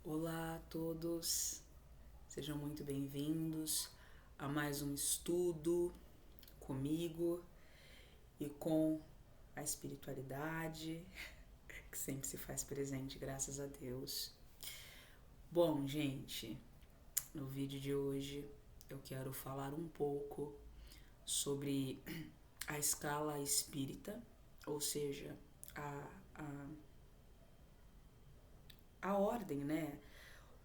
Olá a todos, sejam muito bem-vindos a mais um estudo comigo e com a espiritualidade que sempre se faz presente, graças a Deus. Bom, gente, no vídeo de hoje eu quero falar um pouco sobre a escala espírita, ou seja, a, a, a ordem, né?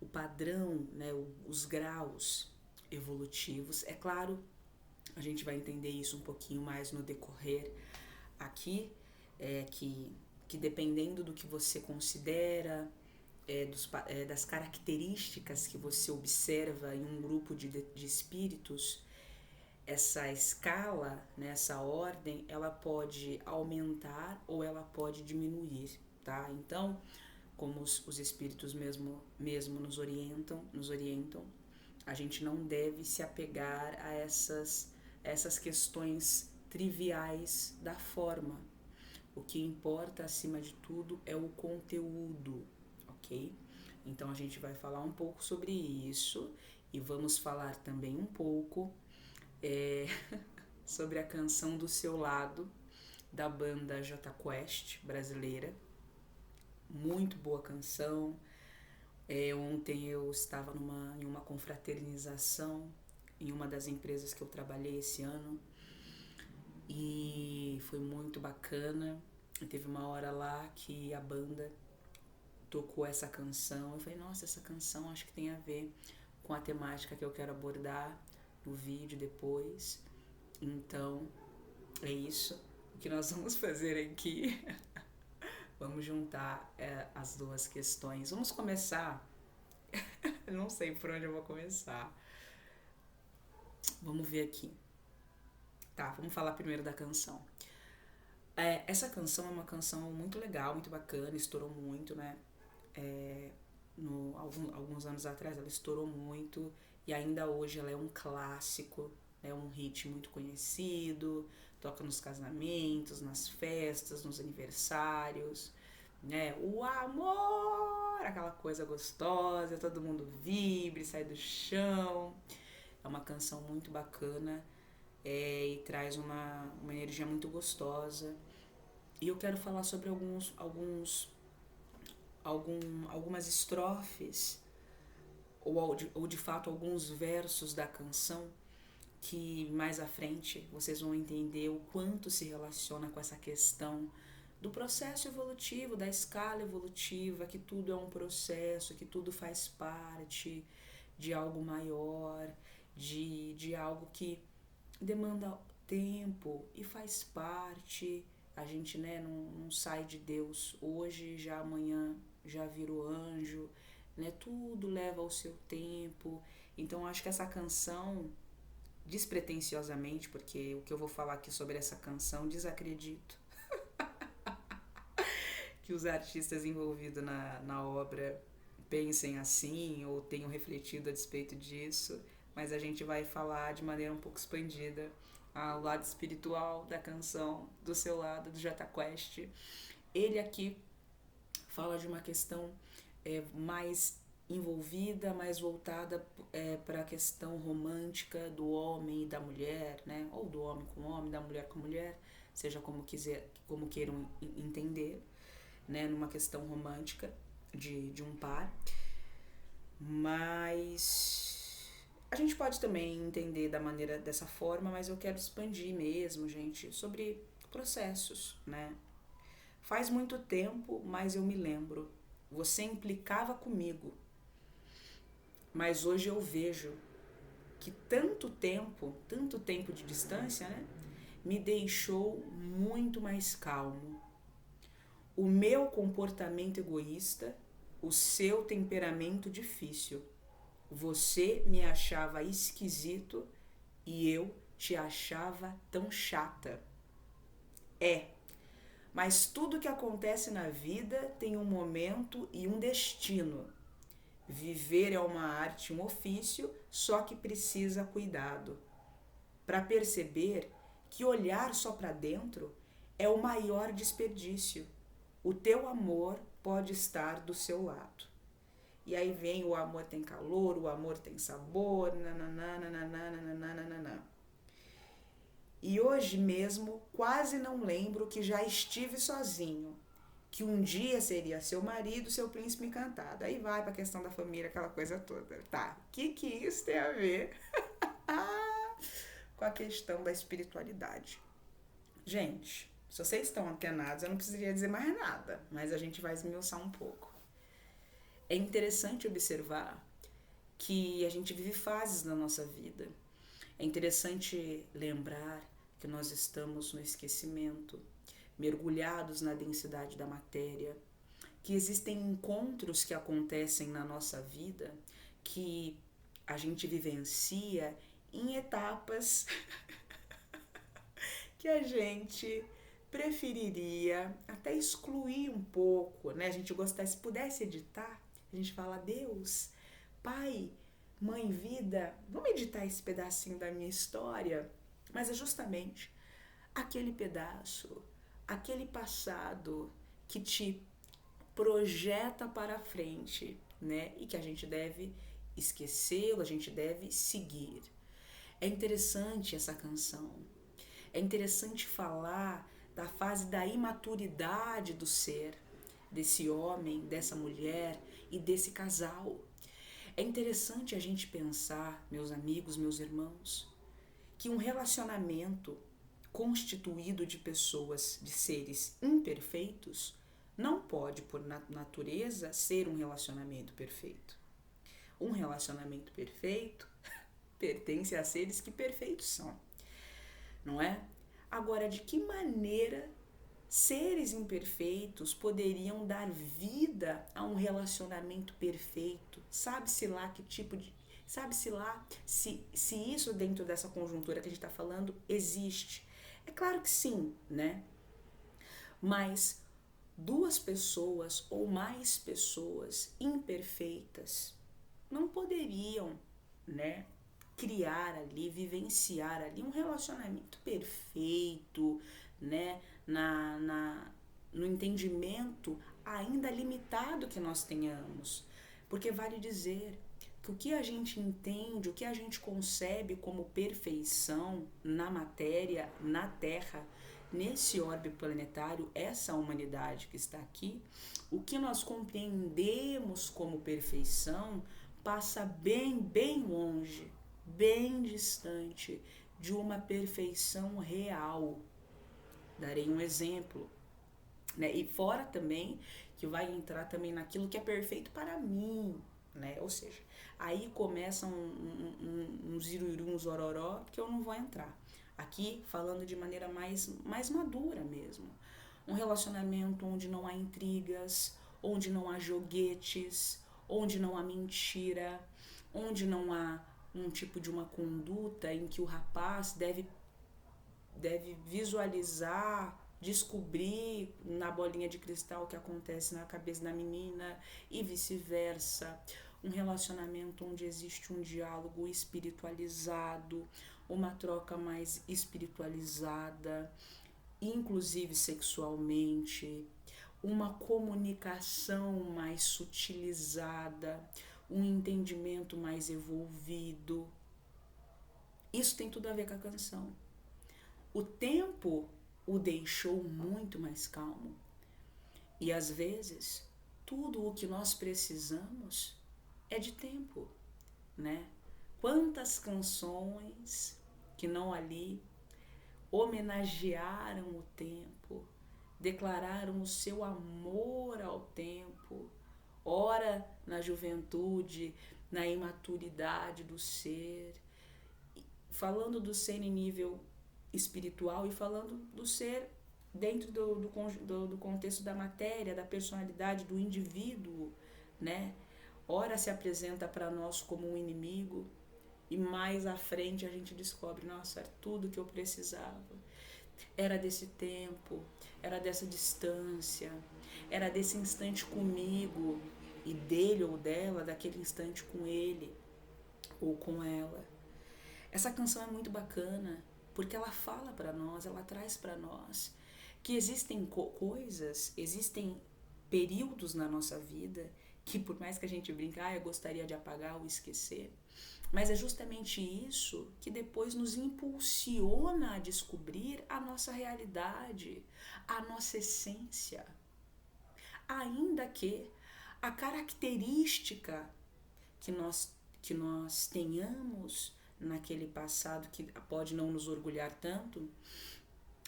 O padrão, né? Os graus evolutivos. É claro, a gente vai entender isso um pouquinho mais no decorrer aqui, que dependendo do que você considera, das características que você observa em um grupo de espíritos, essa escala, né, essa ordem, ela pode aumentar ou ela pode diminuir, tá? Então, como os espíritos mesmo nos orientam, a gente não deve se apegar a essas questões triviais da forma. O que importa acima de tudo é o conteúdo, ok? Então a gente vai falar um pouco sobre isso e vamos falar também um pouco é, sobre a canção Do Seu Lado, da banda Jota Quest brasileira. Muito boa canção. Ontem eu estava em uma confraternização em uma das empresas que eu trabalhei esse ano e foi muito bacana. E teve uma hora lá que a banda tocou essa canção. Eu falei, nossa, essa canção acho que tem a ver com a temática que eu quero abordar no vídeo depois. Então, é isso o que nós vamos fazer aqui. Vamos juntar as duas questões. Vamos começar. Eu não sei por onde eu vou começar. Vamos ver aqui. Tá, vamos falar primeiro da canção. Essa canção é uma canção muito legal, muito bacana, estourou muito, né? Alguns anos atrás ela estourou muito e ainda hoje ela é um clássico, é um hit muito conhecido, toca nos casamentos, nas festas, nos aniversários, né? O amor, aquela coisa gostosa, todo mundo vibra, sai do chão. É uma canção muito bacana e traz uma energia muito gostosa. E eu quero falar sobre algumas estrofes ou de fato alguns versos da canção que mais à frente vocês vão entender o quanto se relaciona com essa questão do processo evolutivo, da escala evolutiva, que tudo é um processo, que tudo faz parte de algo maior, de algo que demanda tempo e faz parte. A gente, né, não sai de Deus hoje, já amanhã já vira o anjo, né? Tudo leva o seu tempo. Então acho que essa canção, despretensiosamente, porque o que eu vou falar aqui sobre essa canção, desacredito que os artistas envolvidos na obra pensem assim ou tenham refletido a despeito disso, mas a gente vai falar de maneira um pouco expandida ao lado espiritual da canção Do Seu Lado, do Jota Quest. Ele aqui fala de uma questão mais envolvida, mais voltada para a questão romântica do homem e da mulher, né? Ou do homem com homem, da mulher com mulher, seja como queiram entender, né? Numa questão romântica de um par. Mas a gente pode também entender da maneira dessa forma, mas eu quero expandir mesmo, gente, sobre processos, né? Faz muito tempo, mas eu me lembro. Você implicava comigo, mas hoje eu vejo que tanto tempo de distância, né, me deixou muito mais calmo. O meu comportamento egoísta, o seu temperamento difícil. Você me achava esquisito e eu te achava tão chata. Mas tudo que acontece na vida tem um momento e um destino. Viver é uma arte, um ofício, só que precisa cuidado. Para perceber que olhar só para dentro é o maior desperdício. O teu amor pode estar do seu lado. E aí vem o amor tem calor, o amor tem sabor, nananana. E hoje mesmo quase não lembro que já estive sozinho, que um dia seria seu marido, seu príncipe encantado. Aí vai pra questão da família, aquela coisa toda. Tá, o que isso tem a ver com a questão da espiritualidade? Gente, se vocês estão antenados, eu não precisaria dizer mais nada, mas a gente vai esmiuçar um pouco. É interessante observar que a gente vive fases na nossa vida. É interessante lembrar que nós estamos no esquecimento, mergulhados na densidade da matéria, que existem encontros que acontecem na nossa vida que a gente vivencia em etapas que a gente preferiria até excluir um pouco, né? A gente gostaria, se pudesse editar, a gente fala, Deus, Pai, Mãe Vida, vamos editar esse pedacinho da minha história? Mas é justamente aquele pedaço, aquele passado que te projeta para frente, né? E que a gente deve esquecê-lo, a gente deve seguir. É interessante essa canção. É interessante falar da fase da imaturidade do ser, desse homem, dessa mulher e desse casal. É interessante a gente pensar, meus amigos, meus irmãos, que um relacionamento constituído de pessoas, de seres imperfeitos, não pode, por natureza, ser um relacionamento perfeito. Um relacionamento perfeito pertence a seres que perfeitos são, não é? Agora, de que maneira seres imperfeitos poderiam dar vida a um relacionamento perfeito? Sabe-se lá que tipo de... Sabe-se lá se isso dentro dessa conjuntura que a gente está falando existe. É claro que sim, né? Mas duas pessoas ou mais pessoas imperfeitas não poderiam, né, criar ali, vivenciar ali um relacionamento perfeito, né, no entendimento ainda limitado que nós tenhamos. Porque vale dizer que o que a gente entende, o que a gente concebe como perfeição na matéria, na Terra, nesse orbe planetário, essa humanidade que está aqui, o que nós compreendemos como perfeição passa bem longe, bem distante de uma perfeição real. Darei um exemplo, né? E fora também que vai entrar também naquilo que é perfeito para mim, né? Ou seja, aí começa um ziruru, um zororó que eu não vou entrar. Aqui falando de maneira mais madura mesmo. Um relacionamento onde não há intrigas, onde não há joguetes, onde não há mentira, onde não há um tipo de uma conduta em que o rapaz deve visualizar, descobrir na bolinha de cristal o que acontece na cabeça da menina e vice-versa. Um relacionamento onde existe um diálogo espiritualizado, uma troca mais espiritualizada, inclusive sexualmente, uma comunicação mais sutilizada, um entendimento mais evolvido. Isso tem tudo a ver com a canção. O tempo o deixou muito mais calmo. E às vezes, tudo o que nós precisamos é de tempo, né? Quantas canções que não ali homenagearam o tempo, declararam o seu amor ao tempo, ora na juventude, na imaturidade do ser, falando do ser em nível espiritual e falando do ser dentro do contexto da matéria, da personalidade do indivíduo, né? Ora se apresenta para nós como um inimigo e mais à frente a gente descobre, nossa, era tudo que eu precisava. Era desse tempo, era dessa distância, era desse instante comigo e dele ou dela, daquele instante com ele ou com ela. Essa canção é muito bacana porque ela fala para nós, ela traz para nós que existem coisas, existem períodos na nossa vida que por mais que a gente brinque, eu gostaria de apagar ou esquecer, mas é justamente isso que depois nos impulsiona a descobrir a nossa realidade, a nossa essência. Ainda que a característica que nós tenhamos naquele passado que pode não nos orgulhar tanto,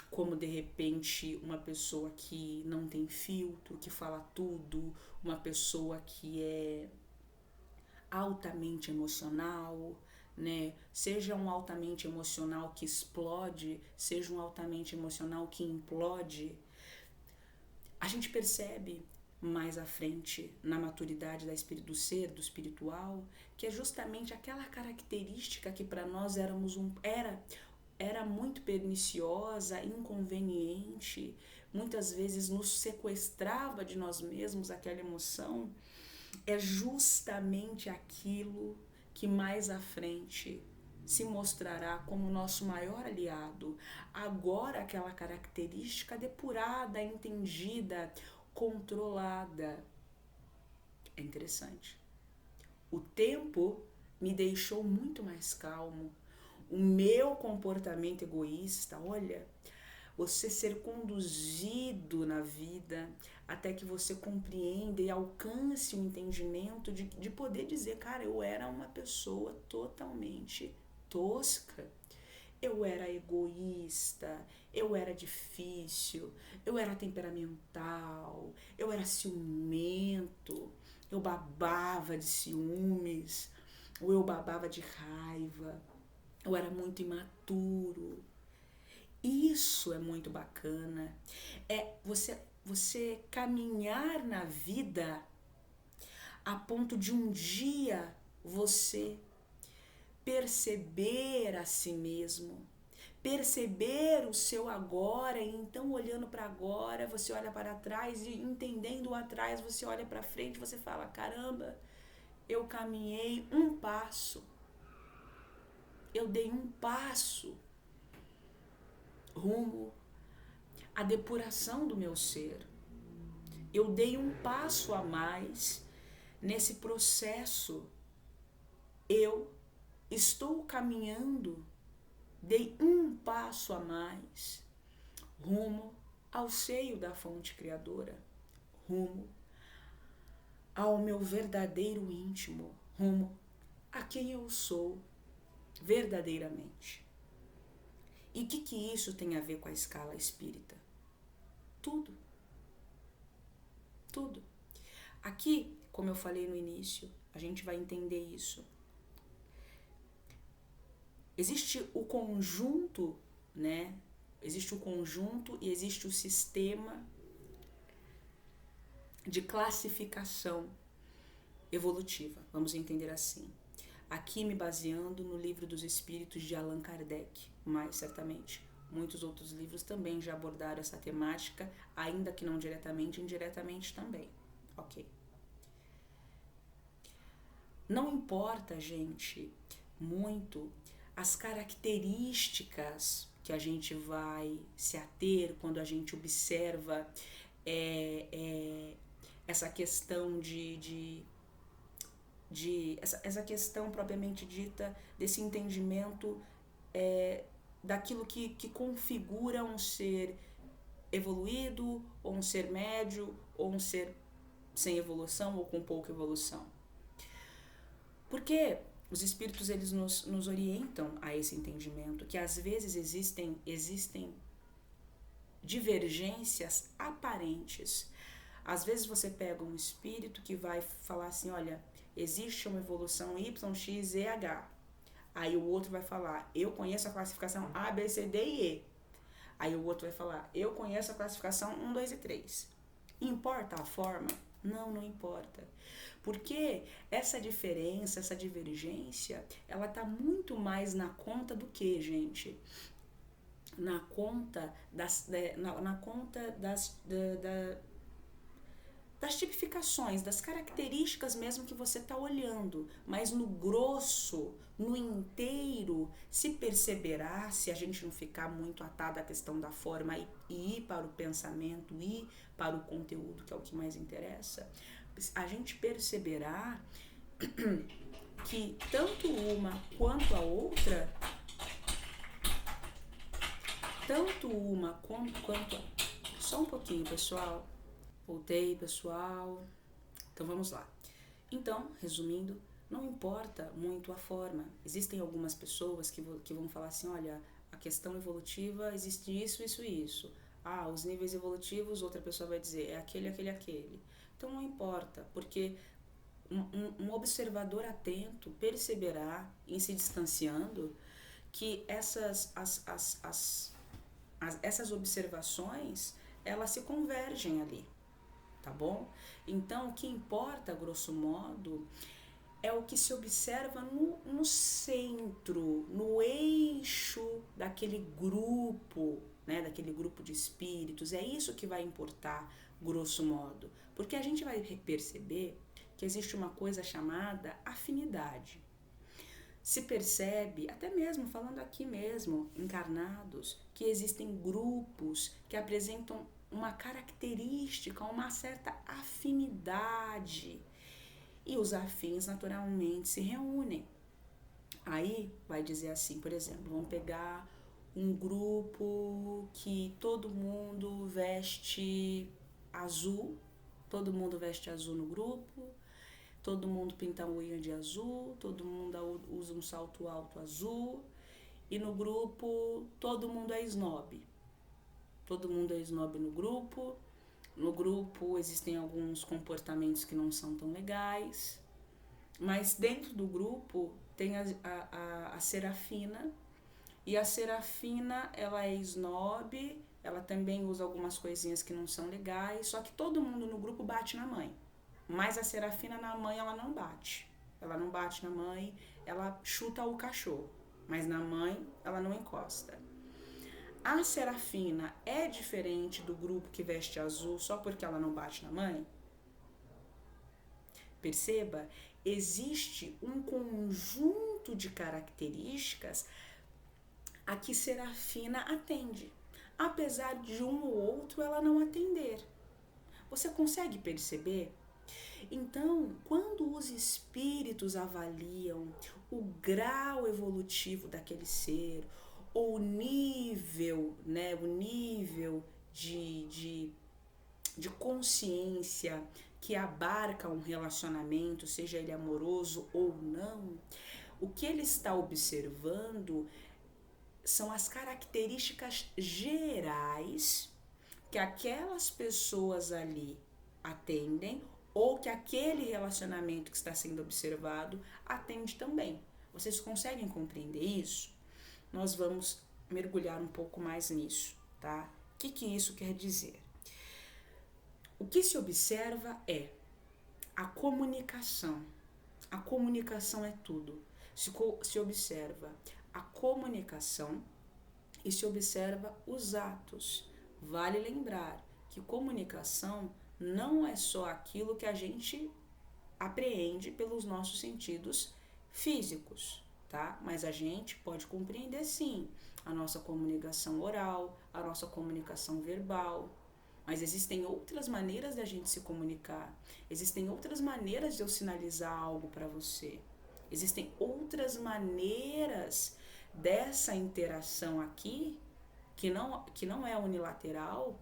como de repente uma pessoa que não tem filtro, que fala tudo, uma pessoa que é altamente emocional, né? Seja um altamente emocional que explode, seja um altamente emocional que implode. A gente percebe mais à frente, na maturidade do ser, do espiritual, que é justamente aquela característica que para nós era muito perniciosa, inconveniente, muitas vezes nos sequestrava de nós mesmos aquela emoção, é justamente aquilo que mais à frente se mostrará como nosso maior aliado. Agora aquela característica depurada, entendida, controlada. É interessante. O tempo me deixou muito mais calmo. O meu comportamento egoísta, olha, você ser conduzido na vida até que você compreenda e alcance o entendimento de poder dizer, cara, eu era uma pessoa totalmente tosca. Eu era egoísta, eu era difícil, eu era temperamental, eu era ciumento, eu babava de ciúmes, ou eu babava de raiva, eu era muito imaturo. Isso é muito bacana. É você caminhar na vida a ponto de um dia você perceber a si mesmo, perceber o seu agora, e então olhando para agora, você olha para trás e entendendo o atrás, você olha para frente, você fala, caramba, eu caminhei um passo, eu dei um passo rumo à depuração do meu ser. Eu dei um passo a mais nesse processo. Eu estou caminhando, dei um passo a mais rumo ao seio da fonte criadora, rumo ao meu verdadeiro íntimo, rumo a quem eu sou verdadeiramente. E o que isso tem a ver com a escala espírita? Tudo. Tudo. Aqui, como eu falei no início, a gente vai entender isso. Existe o conjunto, né? Existe o conjunto e existe o sistema de classificação evolutiva, vamos entender assim. Aqui me baseando no Livro dos Espíritos de Allan Kardec, mas certamente muitos outros livros também já abordaram essa temática, ainda que não diretamente, indiretamente também. Ok. Não importa, gente, muito as características que a gente vai se ater quando a gente observa essa questão essa questão propriamente dita desse entendimento daquilo que configura um ser evoluído, ou um ser médio, ou um ser sem evolução ou com pouca evolução. Porque os espíritos eles nos orientam a esse entendimento, que às vezes existem divergências aparentes. Às vezes você pega um espírito que vai falar assim, olha, existe uma evolução Y, X, E, H. Aí o outro vai falar, eu conheço a classificação A, B, C, D e E. Aí o outro vai falar, eu conheço a classificação 1, 2 e 3. Importa a forma? Não, não importa. Porque essa diferença, essa divergência, ela tá muito mais na conta do que, gente? Na conta das tipificações, das características mesmo que você está olhando, mas no grosso, no inteiro, se perceberá, se a gente não ficar muito atado à questão da forma e ir para o pensamento, ir para o conteúdo, que é o que mais interessa, a gente perceberá que tanto uma quanto a outra, só um pouquinho, pessoal. Voltei, pessoal. Então vamos lá. Então, resumindo, não importa muito a forma. Existem algumas pessoas que vão falar assim, olha, a questão evolutiva existe isso, isso e isso. Ah, os níveis evolutivos, outra pessoa vai dizer, é aquele, aquele, aquele. Então não importa, porque um observador atento perceberá, em se distanciando, que essas observações, elas se convergem ali, tá bom? Então, o que importa, grosso modo, é o que se observa no centro, no eixo daquele grupo, né, daquele grupo de espíritos. É isso que vai importar, grosso modo. Porque a gente vai perceber que existe uma coisa chamada afinidade. Se percebe, até mesmo falando aqui mesmo, encarnados, que existem grupos que apresentam uma característica, uma certa afinidade. E os afins naturalmente se reúnem. Aí vai dizer assim, por exemplo, vamos pegar um grupo que todo mundo veste azul, todo mundo veste azul no grupo, todo mundo pinta a unha de azul, todo mundo usa um salto alto azul, e no grupo todo mundo é snob. Todo mundo é snob no grupo. No grupo existem alguns comportamentos que não são tão legais, mas dentro do grupo tem a Serafina, e a Serafina, ela é snob, ela também usa algumas coisinhas que não são legais, só que todo mundo no grupo bate na mãe. Mas a Serafina na mãe ela não bate. Ela não bate na mãe, ela chuta o cachorro. Mas na mãe ela não encosta. A Serafina é diferente do grupo que veste azul só porque ela não bate na mãe? Perceba, existe um conjunto de características a que Serafina atende. Apesar de um ou outro ela não atender. Você consegue perceber? Então, quando os espíritos avaliam o grau evolutivo daquele ser, ou o nível, né, o nível de consciência que abarca um relacionamento, seja ele amoroso ou não, o que ele está observando são as características gerais que aquelas pessoas ali atendem, ou que aquele relacionamento que está sendo observado atende também. Vocês conseguem compreender isso? Nós vamos mergulhar um pouco mais nisso, tá? O que isso quer dizer? O que se observa é a comunicação. A comunicação é tudo. Se observa a comunicação e se observa os atos. Vale lembrar que comunicação não é só aquilo que a gente apreende pelos nossos sentidos físicos, tá? Mas a gente pode compreender sim a nossa comunicação oral, a nossa comunicação verbal. Mas existem outras maneiras da gente se comunicar. Existem outras maneiras de eu sinalizar algo para você. Existem outras maneiras dessa interação aqui que não é unilateral,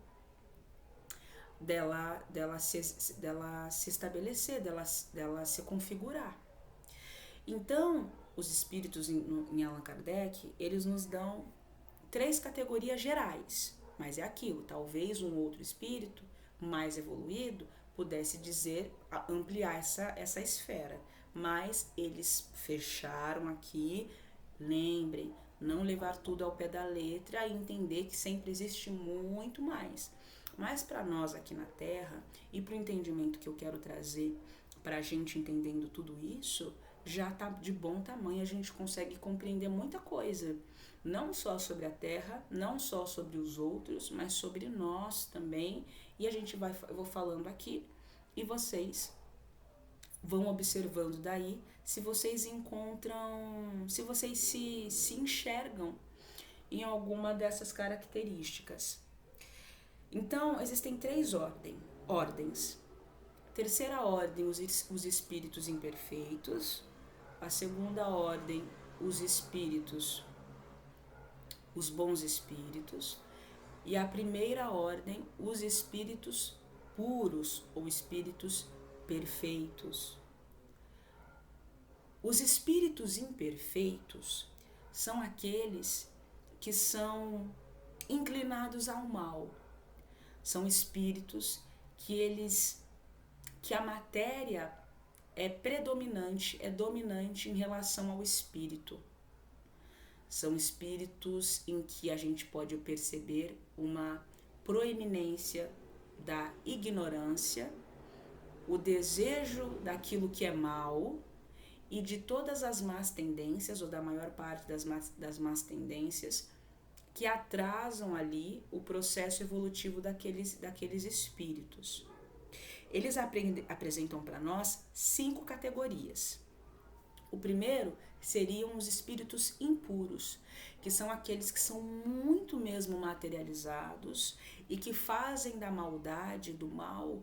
dela se estabelecer, dela se configurar. Então, os espíritos em Allan Kardec, eles nos dão 3 categorias gerais, mas é aquilo, talvez um outro espírito mais evoluído pudesse dizer, ampliar essa esfera, mas eles fecharam aqui. Lembrem, não levar tudo ao pé da letra e entender que sempre existe muito mais. Mas para nós aqui na Terra, e para o entendimento que eu quero trazer para a gente entendendo tudo isso, já está de bom tamanho, a gente consegue compreender muita coisa. Não só sobre a Terra, não só sobre os outros, mas sobre nós também. E eu vou falando aqui e vocês vão observando daí se vocês encontram, se vocês se enxergam em alguma dessas características. Então, existem 3 ordens. Terceira ordem, os espíritos imperfeitos. A segunda ordem, os espíritos, os bons espíritos. E a primeira ordem, os espíritos puros ou espíritos perfeitos. Os espíritos imperfeitos são aqueles que são inclinados ao mal. São espíritos que a matéria é predominante, é dominante em relação ao espírito. São espíritos em que a gente pode perceber uma proeminência da ignorância, o desejo daquilo que é mal e de todas as más tendências, ou da maior parte das más tendências, que atrasam ali o processo evolutivo daqueles espíritos. Eles apresentam para nós 5 categorias. O primeiro seriam os espíritos impuros, que são aqueles que são muito mesmo materializados e que fazem da maldade, do mal,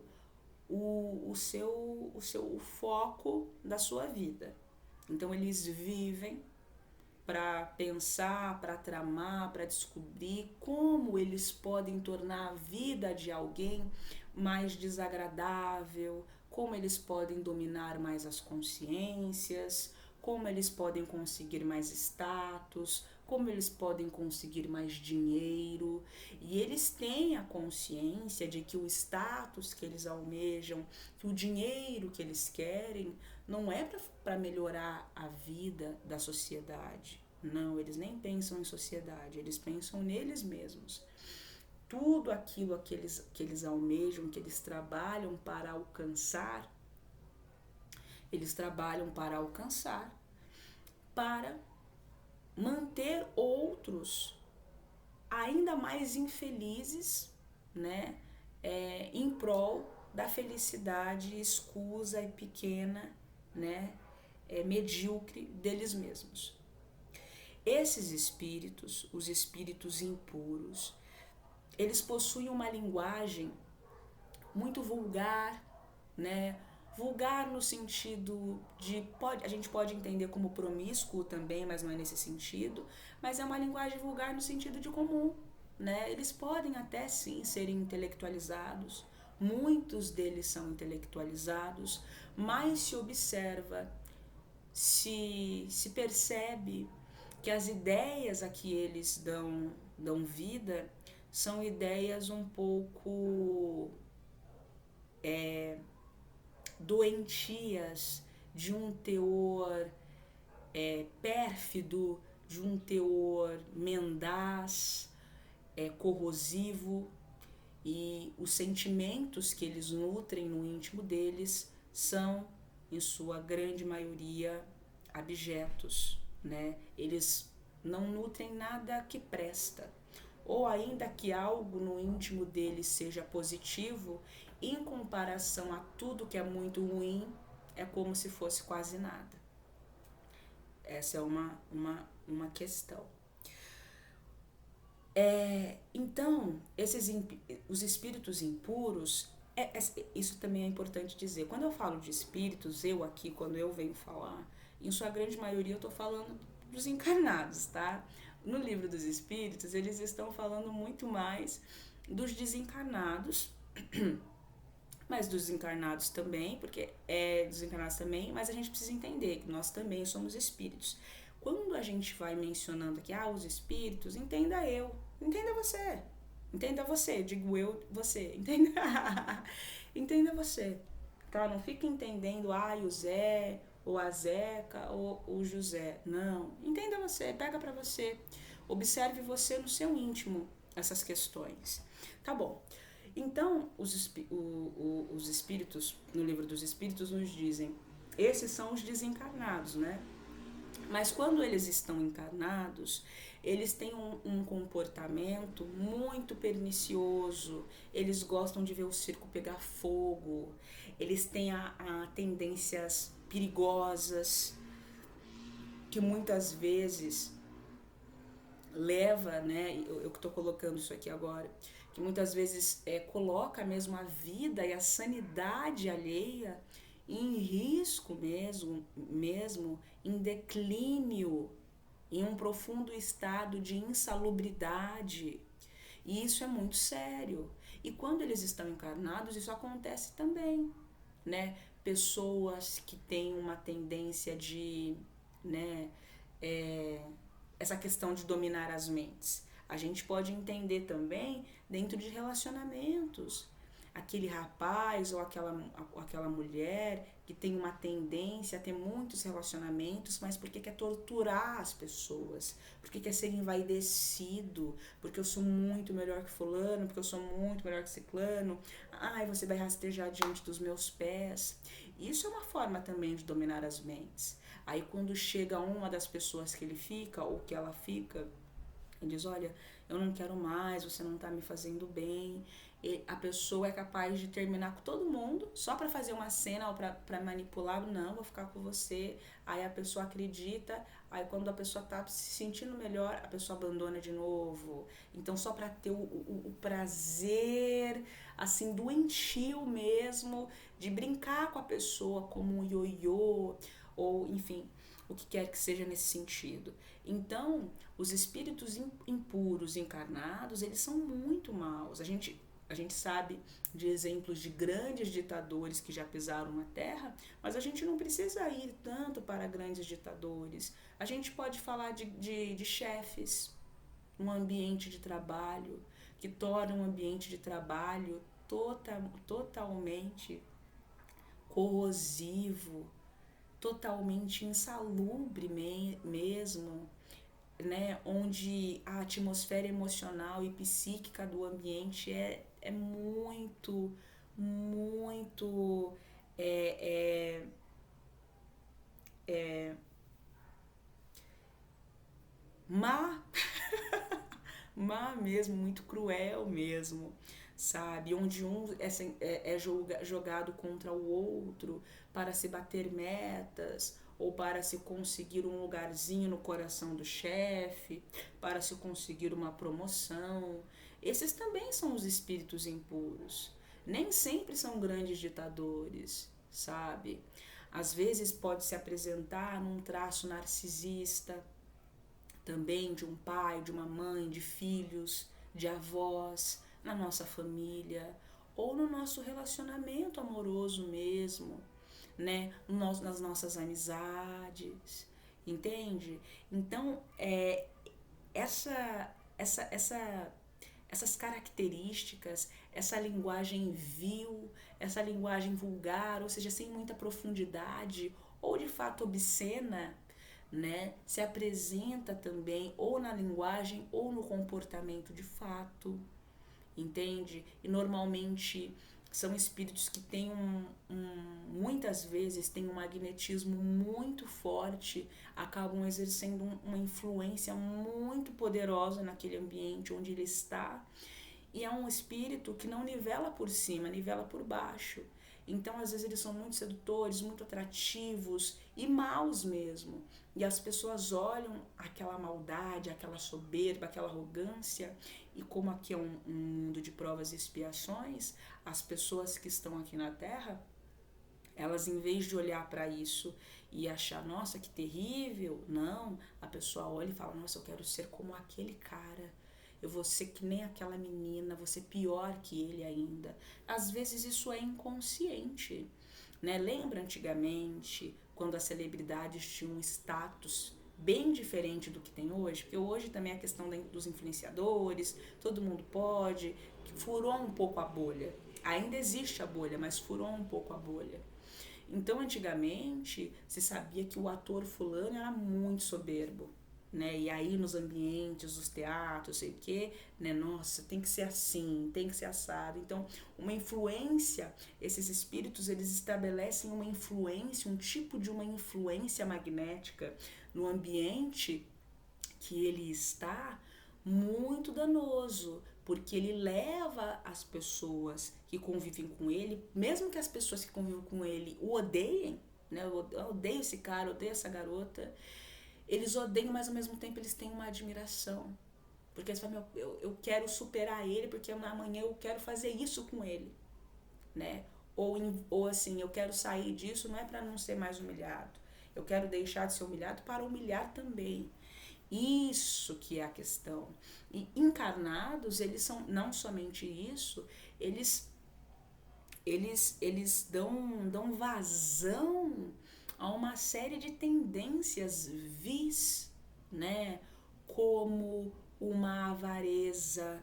o seu foco da sua vida. Então eles vivem para pensar, para tramar, para descobrir como eles podem tornar a vida de alguém mais desagradável, como eles podem dominar mais as consciências, como eles podem conseguir mais status, como eles podem conseguir mais dinheiro. E eles têm a consciência de que o status que eles almejam, que o dinheiro que eles querem, não é para melhorar a vida da sociedade. Não, eles nem pensam em sociedade, eles pensam neles mesmos. Tudo aquilo que eles almejam, que eles trabalham para alcançar, para manter outros ainda mais infelizes, né, em prol da felicidade escusa e pequena, né, medíocre deles mesmos. Esses espíritos, os espíritos impuros, eles possuem uma linguagem muito vulgar, né? Vulgar no sentido de, a gente pode entender como promíscuo também, mas não é nesse sentido, mas é uma linguagem vulgar no sentido de comum, né? Eles podem até sim serem intelectualizados, muitos deles são intelectualizados, mas se observa, se percebe que as ideias a que eles dão vida são ideias um pouco doentias, de um teor pérfido, de um teor mendaz, corrosivo, e os sentimentos que eles nutrem no íntimo deles são, em sua grande maioria, abjetos, né? Eles não nutrem nada que presta, ou ainda que algo no íntimo deles seja positivo, em comparação a tudo que é muito ruim, é como se fosse quase nada. Essa é uma questão. Então, os espíritos impuros, isso também é importante dizer. Quando eu falo de espíritos, quando eu venho falar, em sua grande maioria eu estou falando dos encarnados, tá? No livro dos espíritos, eles estão falando muito mais dos desencarnados, mas dos encarnados também, dos encarnados também, mas a gente precisa entender que nós também somos espíritos. Quando a gente vai mencionando aqui, os espíritos, entenda você, digo eu, você, entenda você, tá? Não fica entendendo, o Zé, ou a Zeca, ou o José, não, entenda você, pega pra você, observe você no seu íntimo essas questões, tá bom? Então, os espíritos, no livro dos espíritos nos dizem, esses são os desencarnados, né? Mas quando eles estão encarnados, eles têm um comportamento muito pernicioso, eles gostam de ver o circo pegar fogo, eles têm tendências perigosas, que muitas vezes leva, né, eu que estou colocando isso aqui agora, que muitas vezes coloca mesmo a vida e a sanidade alheia em risco mesmo em declínio, em um profundo estado de insalubridade. E isso é muito sério. E quando eles estão encarnados, isso acontece também, né? Pessoas que têm uma tendência de, né, essa questão de dominar as mentes. A gente pode entender também dentro de relacionamentos. Aquele rapaz ou aquela mulher que tem uma tendência a ter muitos relacionamentos, mas porque quer torturar as pessoas, porque quer ser envaidecido, porque eu sou muito melhor que fulano, porque eu sou muito melhor que ciclano, ai, você vai rastejar diante dos meus pés. Isso é uma forma também de dominar as mentes. Aí quando chega uma das pessoas que ele fica ou que ela fica, ele diz, olha, eu não quero mais, você não tá me fazendo bem. E a pessoa é capaz de terminar com todo mundo só para fazer uma cena ou para manipular, não, vou ficar com você. Aí a pessoa acredita, aí quando a pessoa tá se sentindo melhor, a pessoa abandona de novo. Então só para ter o prazer, assim, doentio mesmo, de brincar com a pessoa como um ioiô, ou enfim, o que quer que seja nesse sentido. Então, os espíritos impuros encarnados, eles são muito maus. A gente sabe de exemplos de grandes ditadores que já pisaram na Terra, mas a gente não precisa ir tanto para grandes ditadores. A gente pode falar de chefes, um ambiente de trabalho, que torna um ambiente de trabalho totalmente corrosivo, totalmente insalubre mesmo, né, onde a atmosfera emocional e psíquica do ambiente é muito é, má, má mesmo, muito cruel mesmo, sabe? Onde um jogado contra o outro para se bater metas ou para se conseguir um lugarzinho no coração do chefe, para se conseguir uma promoção. Esses também são os espíritos impuros. Nem sempre são grandes ditadores, sabe? Às vezes pode se apresentar num traço narcisista, também de um pai, de uma mãe, de filhos, de avós, na nossa família ou no nosso relacionamento amoroso mesmo, né? Nas nossas amizades, entende? Então, essa, essa, essa, essas características, essa linguagem vil, essa linguagem vulgar, ou seja, sem muita profundidade ou de fato obscena, né, se apresenta também ou na linguagem ou no comportamento de fato, entende? E normalmente são espíritos que têm muitas vezes têm um magnetismo muito forte, acabam exercendo uma influência muito poderosa naquele ambiente onde ele está, e é um espírito que não nivela por cima, nivela por baixo. Então, às vezes, eles são muito sedutores, muito atrativos e maus mesmo. E as pessoas olham aquela maldade, aquela soberba, aquela arrogância. E como aqui é um mundo de provas e expiações, as pessoas que estão aqui na Terra, elas, em vez de olhar para isso e achar, nossa, que terrível, não, a pessoa olha e fala, nossa, eu quero ser como aquele cara. Eu vou ser que nem aquela menina, vou ser pior que ele ainda. Às vezes isso é inconsciente, né? Lembra antigamente, quando as celebridades tinham um status bem diferente do que tem hoje? Porque hoje também a questão dos influenciadores, todo mundo pode, que furou um pouco a bolha. Ainda existe a bolha, mas furou um pouco a bolha. Então, antigamente, se sabia que o ator fulano era muito soberbo, né? E aí nos ambientes, os teatros, sei o quê, né? Nossa, tem que ser assim, tem que ser assado. Então, uma influência, esses espíritos, eles estabelecem uma influência, um tipo de uma influência magnética no ambiente que ele está, muito danoso, porque ele leva as pessoas que convivem com ele, mesmo que as pessoas que convivem com ele o odeiem, né? Eu odeio esse cara, eu odeio essa garota. Eles odeiam, mas ao mesmo tempo eles têm uma admiração. Porque você fala, eu quero superar ele, porque amanhã eu quero fazer isso com ele, né? Ou assim, eu quero sair disso, não é para não ser mais humilhado. Eu quero deixar de ser humilhado para humilhar também. Isso que é a questão. E encarnados, eles são não somente isso, eles dão vazão a uma série de tendências vis, né? Como uma avareza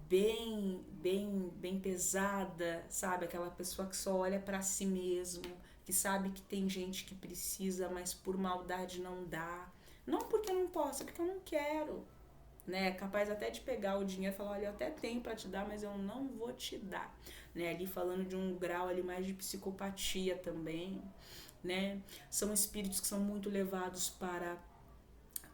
bem pesada, sabe? Aquela pessoa que só olha para si mesmo, que sabe que tem gente que precisa, mas por maldade não dá. Não porque eu não posso, é porque eu não quero, né? Capaz até de pegar o dinheiro e falar, olha, eu até tenho para te dar, mas eu não vou te dar, né? Ali falando de um grau ali mais de psicopatia também, né? São espíritos que são muito levados para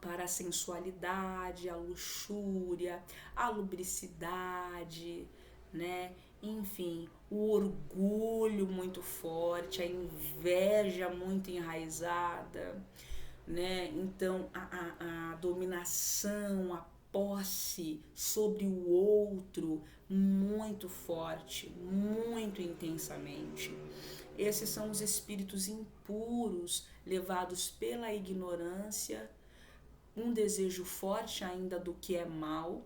a sensualidade, a luxúria, a lubricidade, né? Enfim, o orgulho muito forte, a inveja muito enraizada, né? Então, a dominação, a posse sobre o outro muito forte, muito intensamente. Esses são os espíritos impuros, levados pela ignorância, um desejo forte ainda do que é mal,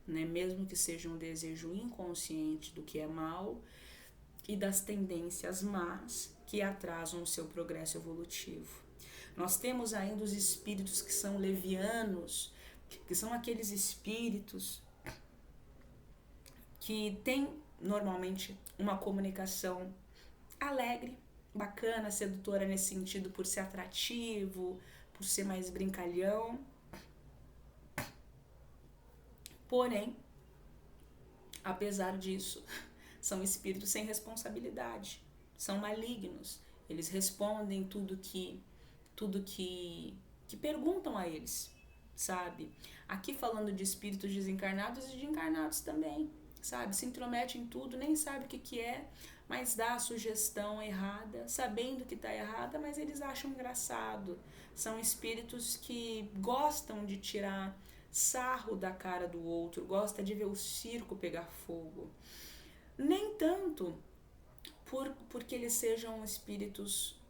né? Mesmo que seja um desejo inconsciente do que é mal, e das tendências más que atrasam o seu progresso evolutivo. Nós temos ainda os espíritos que são levianos, que são aqueles espíritos que têm normalmente uma comunicação alegre, bacana, sedutora nesse sentido, por ser atrativo, por ser mais brincalhão. Porém, apesar disso, são espíritos sem responsabilidade, são malignos. Eles respondem tudo que perguntam a eles, sabe? Aqui falando de espíritos desencarnados e de encarnados também, sabe? Se intromete em tudo, nem sabe o que é, mas dá a sugestão errada, sabendo que está errada, mas eles acham engraçado. São espíritos que gostam de tirar sarro da cara do outro, gosta de ver o circo pegar fogo. Nem tanto porque eles sejam espíritos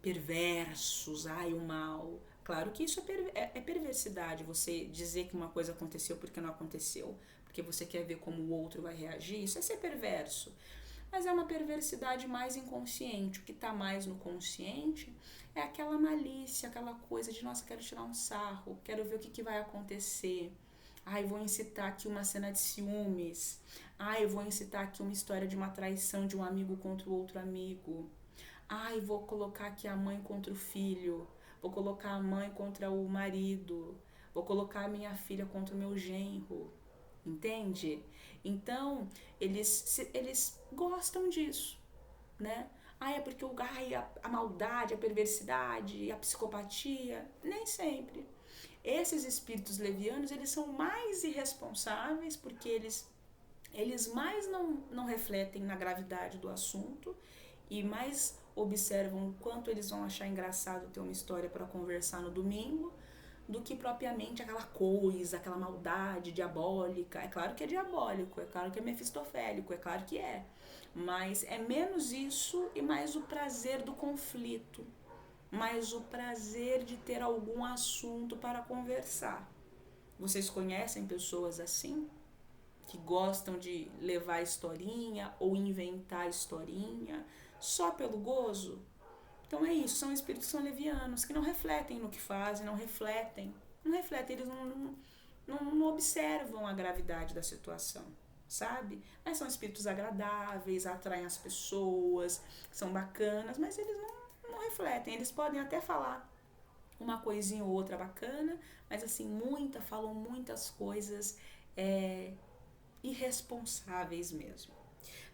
perversos, o mal. Claro que isso é perversidade, você dizer que uma coisa aconteceu porque não aconteceu, porque você quer ver como o outro vai reagir, isso é ser perverso. Mas é uma perversidade mais inconsciente. O que está mais no consciente é aquela malícia, aquela coisa de, nossa, quero tirar um sarro, quero ver o que vai acontecer. Vou incitar aqui uma cena de ciúmes. Eu vou incitar aqui uma história de uma traição de um amigo contra o outro amigo. Vou colocar aqui a mãe contra o filho. Vou colocar a mãe contra o marido. Vou colocar a minha filha contra o meu genro. Entende? Então, eles gostam disso, né? É porque a maldade, a perversidade, a psicopatia, nem sempre. Esses espíritos levianos, eles são mais irresponsáveis porque eles mais não refletem na gravidade do assunto e mais observam o quanto eles vão achar engraçado ter uma história para conversar no domingo, do que propriamente aquela coisa, aquela maldade diabólica. É claro que é diabólico, é claro que é mefistofélico, é claro que é. Mas é menos isso e mais o prazer do conflito, mais o prazer de ter algum assunto para conversar. Vocês conhecem pessoas assim? Que gostam de levar historinha ou inventar historinha só pelo gozo? Então é isso, são espíritos que são levianos, que não refletem no que fazem, não refletem, eles não observam a gravidade da situação, sabe? Mas são espíritos agradáveis, atraem as pessoas, são bacanas, mas eles não refletem, eles podem até falar uma coisinha ou outra bacana, mas assim, falam muitas coisas irresponsáveis mesmo.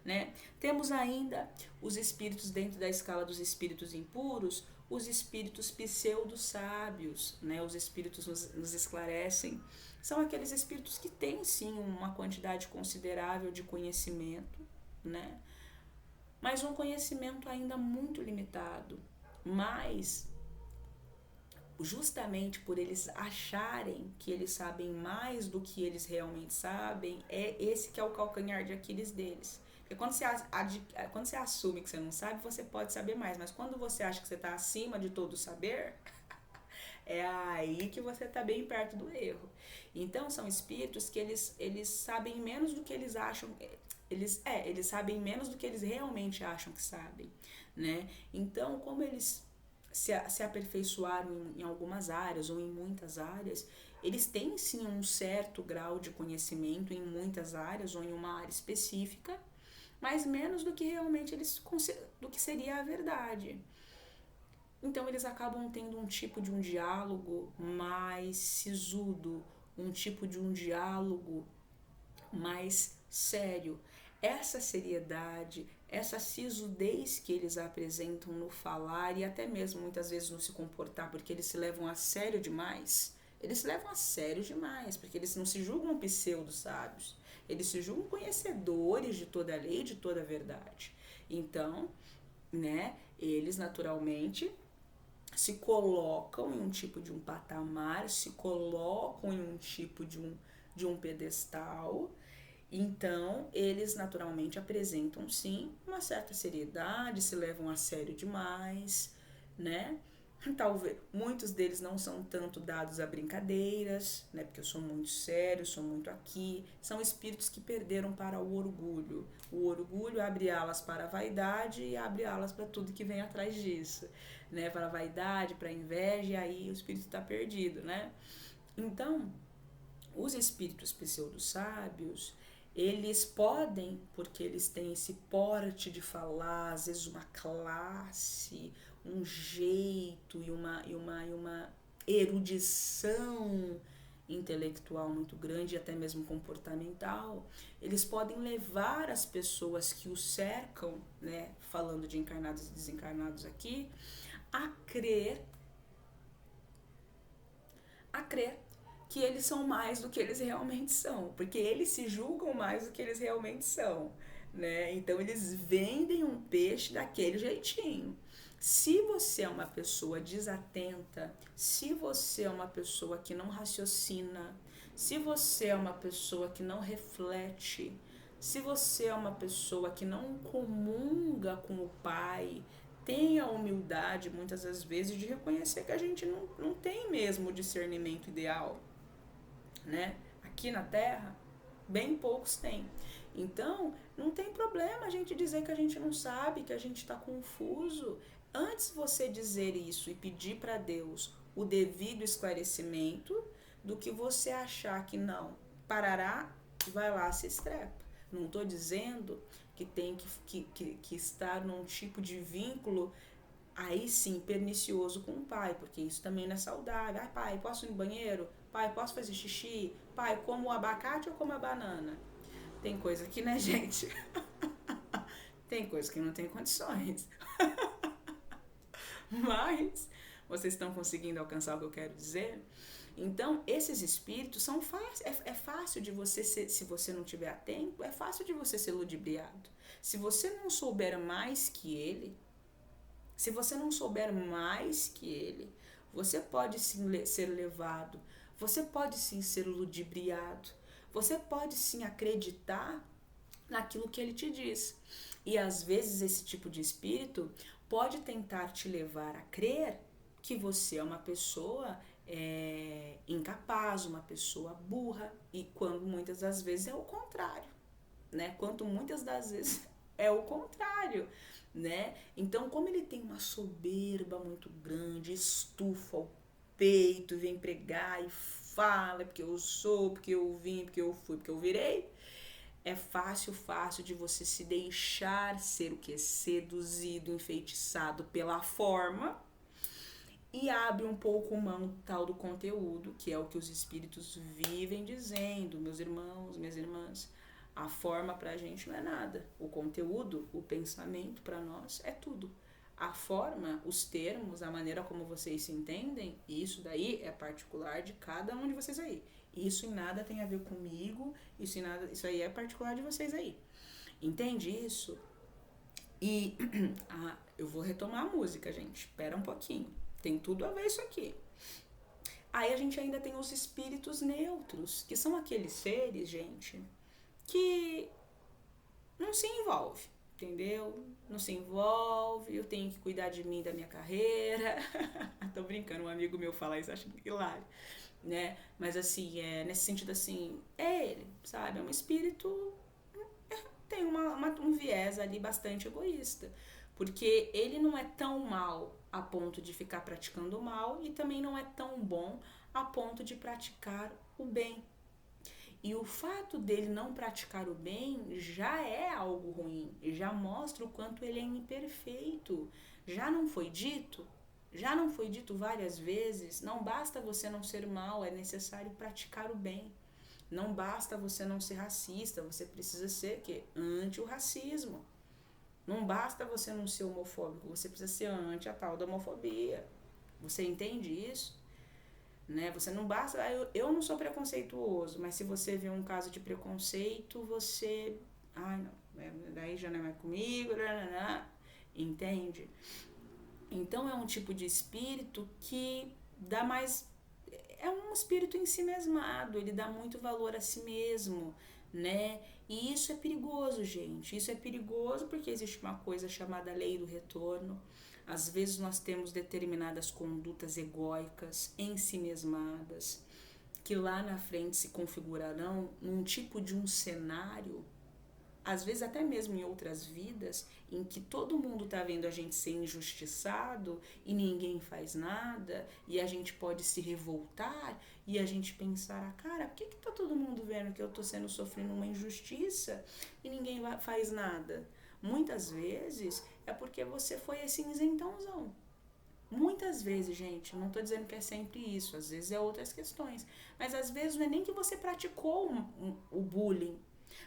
Né? Temos ainda os espíritos dentro da escala dos espíritos impuros, os espíritos pseudo-sábios, né? Os espíritos nos esclarecem. São aqueles espíritos que têm sim uma quantidade considerável de conhecimento, né? Mas um conhecimento ainda muito limitado. Mas justamente por eles acharem que eles sabem mais do que eles realmente sabem, é esse que é o calcanhar de Aquiles deles. Porque quando você assume que você não sabe, você pode saber mais, mas quando você acha que você está acima de todo saber, é aí que você está bem perto do erro. Então, são espíritos que eles sabem menos do que eles acham, eles sabem menos do que eles realmente acham que sabem, né? Então, como eles se aperfeiçoaram em algumas áreas ou em muitas áreas, eles têm sim um certo grau de conhecimento em muitas áreas ou em uma área específica, mas menos do que realmente do que seria a verdade. Então eles acabam tendo um tipo de um diálogo mais sisudo, um tipo de um diálogo mais sério. Essa seriedade, essa sisudez que eles apresentam no falar e até mesmo muitas vezes no se comportar, porque eles se levam a sério demais. Eles se levam a sério demais, porque eles não se julgam pseudo-sábios. Eles se julgam conhecedores de toda a lei, de toda a verdade. Então, né, eles naturalmente se colocam em um tipo de um patamar, se colocam em um tipo de um pedestal. Então, eles naturalmente apresentam, sim, uma certa seriedade, se levam a sério demais, né? Talvez muitos deles não são tanto dados a brincadeiras, né? Porque eu sou muito sério, sou muito aqui. São espíritos que perderam para o orgulho. O orgulho abre alas para a vaidade e abre alas para tudo que vem atrás disso, né? Para a vaidade, para a inveja, e aí o espírito está perdido, né? Então, os espíritos pseudo-sábios, eles podem, porque eles têm esse porte de falar, às vezes uma classe, um jeito e uma erudição intelectual muito grande, até mesmo comportamental, eles podem levar as pessoas que os cercam, né, falando de encarnados e desencarnados aqui, a crer que eles são mais do que eles realmente são, porque eles se julgam mais do que eles realmente são, né? Então eles vendem um peixe daquele jeitinho. Se você é uma pessoa desatenta, se você é uma pessoa que não raciocina, se você é uma pessoa que não reflete, se você é uma pessoa que não comunga com o Pai, tenha a humildade, muitas das vezes, de reconhecer que a gente não tem mesmo o discernimento ideal, né? Aqui na Terra, bem poucos têm. Então, não tem problema a gente dizer que a gente não sabe, que a gente está confuso. Antes você dizer isso e pedir para Deus o devido esclarecimento, do que você achar que não, parará, vai lá, se estrepa. Não estou dizendo que tem que estar num tipo de vínculo aí sim pernicioso com o pai, porque isso também não é saudável. Ai, pai, posso ir no banheiro? Pai, posso fazer xixi? Pai, como o abacate ou como a banana? Tem coisa que, né, gente? Tem coisa que não tem condições. Mas vocês estão conseguindo alcançar o que eu quero dizer? Então, esses espíritos são fáceis. É fácil de você ser, se você não tiver atento, é fácil de você ser ludibriado. Se você não souber mais que ele, se você não souber mais que ele, você pode sim ser levado, você pode sim ser ludibriado, você pode sim acreditar naquilo que ele te diz. E às vezes esse tipo de espírito pode tentar te levar a crer que você é uma pessoa incapaz, uma pessoa burra, e quando muitas das vezes é o contrário, né? Quanto muitas das vezes é o contrário, né? Então, como ele tem uma soberba muito grande, estufa o peito, vem pregar e fala porque eu sou, porque eu vim, porque eu fui, porque eu virei, é fácil de você se deixar ser o que? Seduzido, enfeitiçado pela forma, e abre um pouco mão tal do conteúdo, que é o que os espíritos vivem dizendo, meus irmãos, minhas irmãs. A forma pra gente não é nada. O conteúdo, o pensamento pra nós é tudo. A forma, os termos, a maneira como vocês se entendem, isso daí é particular de cada um de vocês aí. Isso em nada tem a ver comigo, isso aí é particular de vocês aí. Entende isso? E eu vou retomar a música, gente. Espera um pouquinho. Tem tudo a ver isso aqui. Aí a gente ainda tem os espíritos neutros, que são aqueles seres, gente, que não se envolve, entendeu? Não se envolve, eu tenho que cuidar de mim, da minha carreira. Tô brincando, um amigo meu fala isso, acho hilário, né? Mas assim, nesse sentido assim, é ele, sabe? É um espírito, tem um viés ali bastante egoísta, porque ele não é tão mal a ponto de ficar praticando o mal e também não é tão bom a ponto de praticar o bem. E o fato dele não praticar o bem já é algo ruim, já mostra o quanto ele é imperfeito. Já não foi dito? Já não foi dito várias vezes? Não basta você não ser mal, é necessário praticar o bem. Não basta você não ser racista, você precisa ser que anti o racismo. Não basta você não ser homofóbico, você precisa ser anti a tal da homofobia. Você entende isso? Né? Você não basta, eu não sou preconceituoso, mas se você vê um caso de preconceito, você, ai não, daí já não é mais comigo, entende? Então é um tipo de espírito que dá mais, é um espírito ensimesmado, ele dá muito valor a si mesmo, né? E isso é perigoso, gente. Isso é perigoso porque existe uma coisa chamada lei do retorno. Às vezes nós temos determinadas condutas egóicas, ensimesmadas, que lá na frente se configurarão num tipo de um cenário, às vezes até mesmo em outras vidas, em que todo mundo tá vendo a gente ser injustiçado e ninguém faz nada, e a gente pode se revoltar e a gente pensar, cara, por que tá todo mundo vendo que eu tô sofrendo uma injustiça e ninguém faz nada? Muitas vezes é porque você foi esse isentãozão. Muitas vezes, gente, não tô dizendo que é sempre isso, às vezes é outras questões, mas às vezes não é nem que você praticou o bullying,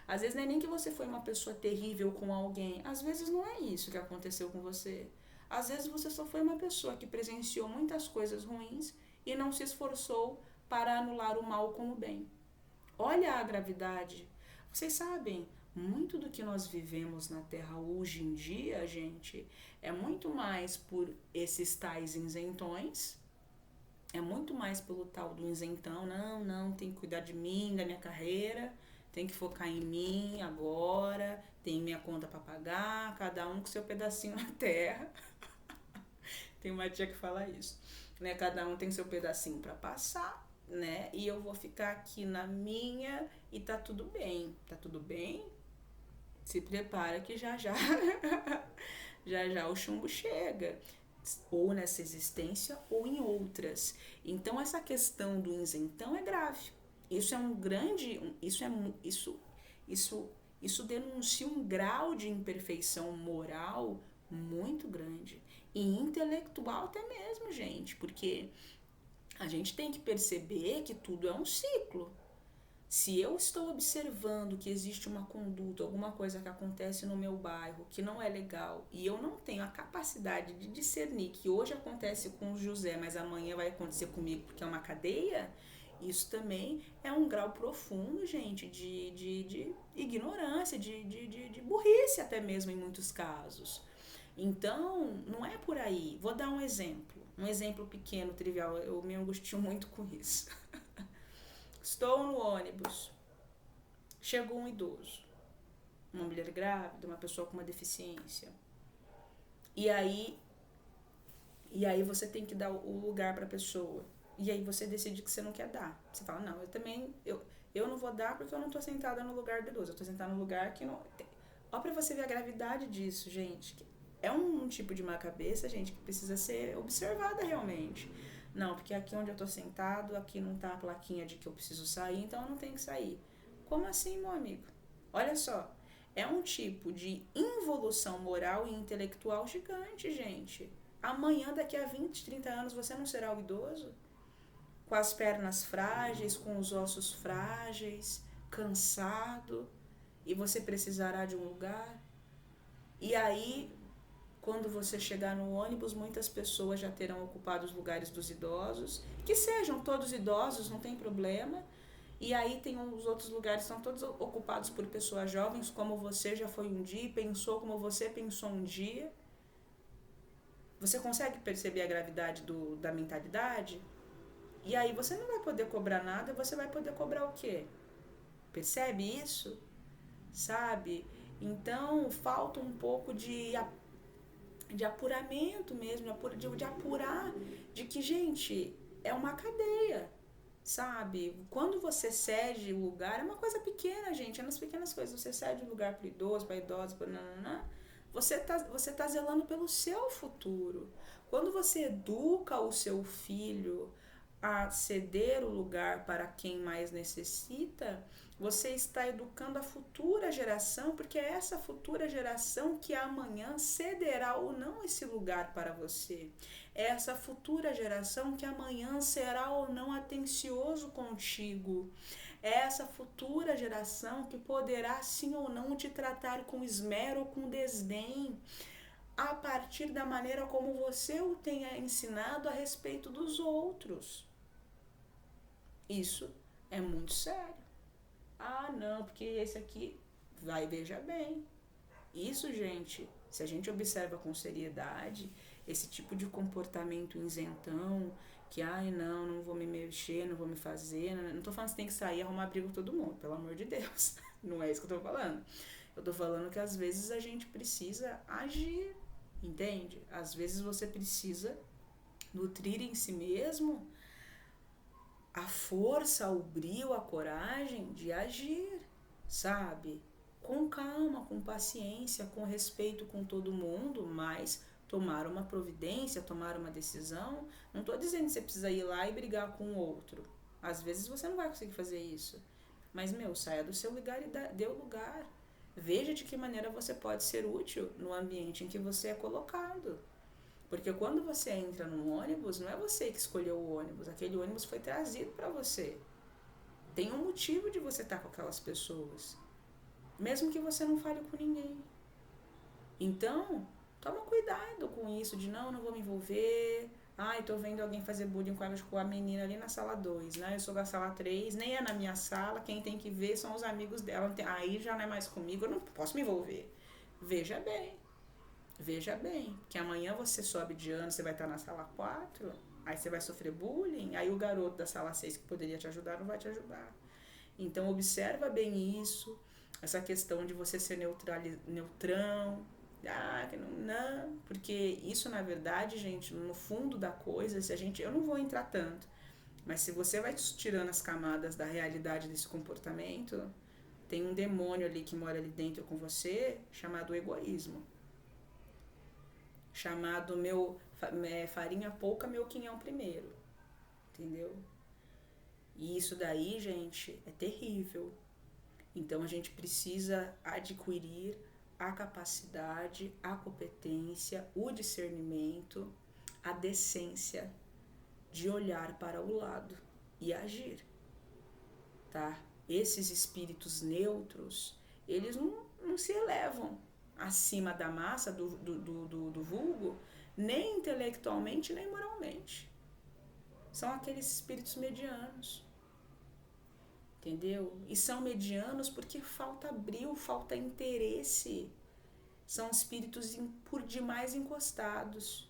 às vezes não é nem que você foi uma pessoa terrível com alguém, às vezes não é isso que aconteceu com você. Às vezes você só foi uma pessoa que presenciou muitas coisas ruins e não se esforçou para anular o mal com o bem. Olha a gravidade. Vocês sabem, muito do que nós vivemos na Terra hoje em dia, gente, é muito mais por esses tais isentões, é muito mais pelo tal do isentão, não, tem que cuidar de mim, da minha carreira, tem que focar em mim agora, tem minha conta para pagar, cada um com seu pedacinho na terra. Tem uma tia que fala isso, né? Cada um tem seu pedacinho para passar, né? E eu vou ficar aqui na minha e tá tudo bem. Tá tudo bem? Se prepara que já já já o chumbo chega, ou nessa existência ou em outras. Então essa questão do isentão é grave. Isso é um grande, isso denuncia um grau de imperfeição moral muito grande e intelectual até mesmo, gente, porque a gente tem que perceber que tudo é um ciclo. Se eu estou observando que existe uma conduta, alguma coisa que acontece no meu bairro que não é legal e eu não tenho a capacidade de discernir que hoje acontece com o José, mas amanhã vai acontecer comigo porque é uma cadeia, isso também é um grau profundo, gente, de ignorância, de burrice até mesmo em muitos casos. Então, não é por aí. Vou dar um exemplo pequeno, trivial, eu me angustio muito com isso. Estou no ônibus, chegou um idoso, uma mulher grávida, uma pessoa com uma deficiência. E aí você tem que dar o lugar para a pessoa. E aí você decide que você não quer dar. Você fala, não, eu não vou dar porque eu não estou sentada no lugar do idoso. Eu estou sentada no lugar que não... Olha para você ver a gravidade disso, gente. É um tipo de má cabeça, gente, que precisa ser observada realmente. Não, porque aqui onde eu tô sentado, aqui não tá a plaquinha de que eu preciso sair, então eu não tenho que sair. Como assim, meu amigo? Olha só, é um tipo de involução moral e intelectual gigante, gente. Amanhã, daqui a 20, 30 anos, você não será o idoso? Com as pernas frágeis, com os ossos frágeis, cansado, e você precisará de um lugar? E aí, quando você chegar no ônibus, muitas pessoas já terão ocupado os lugares dos idosos, que sejam todos idosos, não tem problema. E aí tem os outros lugares, são todos ocupados por pessoas jovens, como você já foi um dia e pensou como você pensou um dia. Você consegue perceber a gravidade da mentalidade? E aí você não vai poder cobrar nada, você vai poder cobrar o quê? Percebe isso? Sabe? Então falta um pouco de apuramento mesmo, de apurar de que, gente, é uma cadeia, sabe? Quando você cede o lugar, é uma coisa pequena, gente, é nas pequenas coisas. Você cede o lugar para idoso, para idosa, para nananã, você tá zelando pelo seu futuro. Quando você educa o seu filho a ceder o lugar para quem mais necessita, você está educando a futura geração, porque é essa futura geração que amanhã cederá ou não esse lugar para você. É essa futura geração que amanhã será ou não atencioso contigo. É essa futura geração que poderá sim ou não te tratar com esmero ou com desdém, a partir da maneira como você o tenha ensinado a respeito dos outros. Isso é muito sério. Ah, não, porque esse aqui vai, veja bem. Isso, gente, se a gente observa com seriedade, esse tipo de comportamento isentão, que, ai, não vou me mexer, não vou me fazer, não tô falando que você tem que sair e arrumar briga com todo mundo, pelo amor de Deus. Não é isso que eu tô falando. Eu tô falando que às vezes a gente precisa agir, entende? Às vezes você precisa nutrir em si mesmo a força, o brio, a coragem de agir, sabe? Com calma, com paciência, com respeito com todo mundo, mas tomar uma providência, tomar uma decisão. Não estou dizendo que você precisa ir lá e brigar com o outro. Às vezes você não vai conseguir fazer isso. Mas, saia do seu lugar e dê o lugar. Veja de que maneira você pode ser útil no ambiente em que você é colocado. Porque quando você entra num ônibus, não é você que escolheu o ônibus, aquele ônibus foi trazido para você. Tem um motivo de você estar com aquelas pessoas, mesmo que você não fale com ninguém. Então, toma cuidado com isso de não vou me envolver. Ai, tô vendo alguém fazer bullying com a menina ali na sala 2, né? Eu sou da sala 3, nem é na minha sala, quem tem que ver são os amigos dela. Aí já não é mais comigo, eu não posso me envolver. Veja bem, que amanhã você sobe de ano, você vai estar na sala 4, aí você vai sofrer bullying, aí o garoto da sala 6 que poderia te ajudar não vai te ajudar. Então observa bem isso, essa questão de você ser neutrão, porque isso na verdade, gente, no fundo da coisa, eu não vou entrar tanto, mas se você vai tirando as camadas da realidade desse comportamento, tem um demônio ali que mora ali dentro com você, chamado egoísmo. Chamado farinha pouca, meu quinhão primeiro. Entendeu? E isso daí, gente, é terrível. Então a gente precisa adquirir a capacidade, a competência, o discernimento, a decência de olhar para o lado e agir. Tá? Esses espíritos neutros, eles não se elevam acima da massa, do vulgo, nem intelectualmente, nem moralmente. São aqueles espíritos medianos. Entendeu? E são medianos porque falta brio, falta interesse. São espíritos por demais encostados.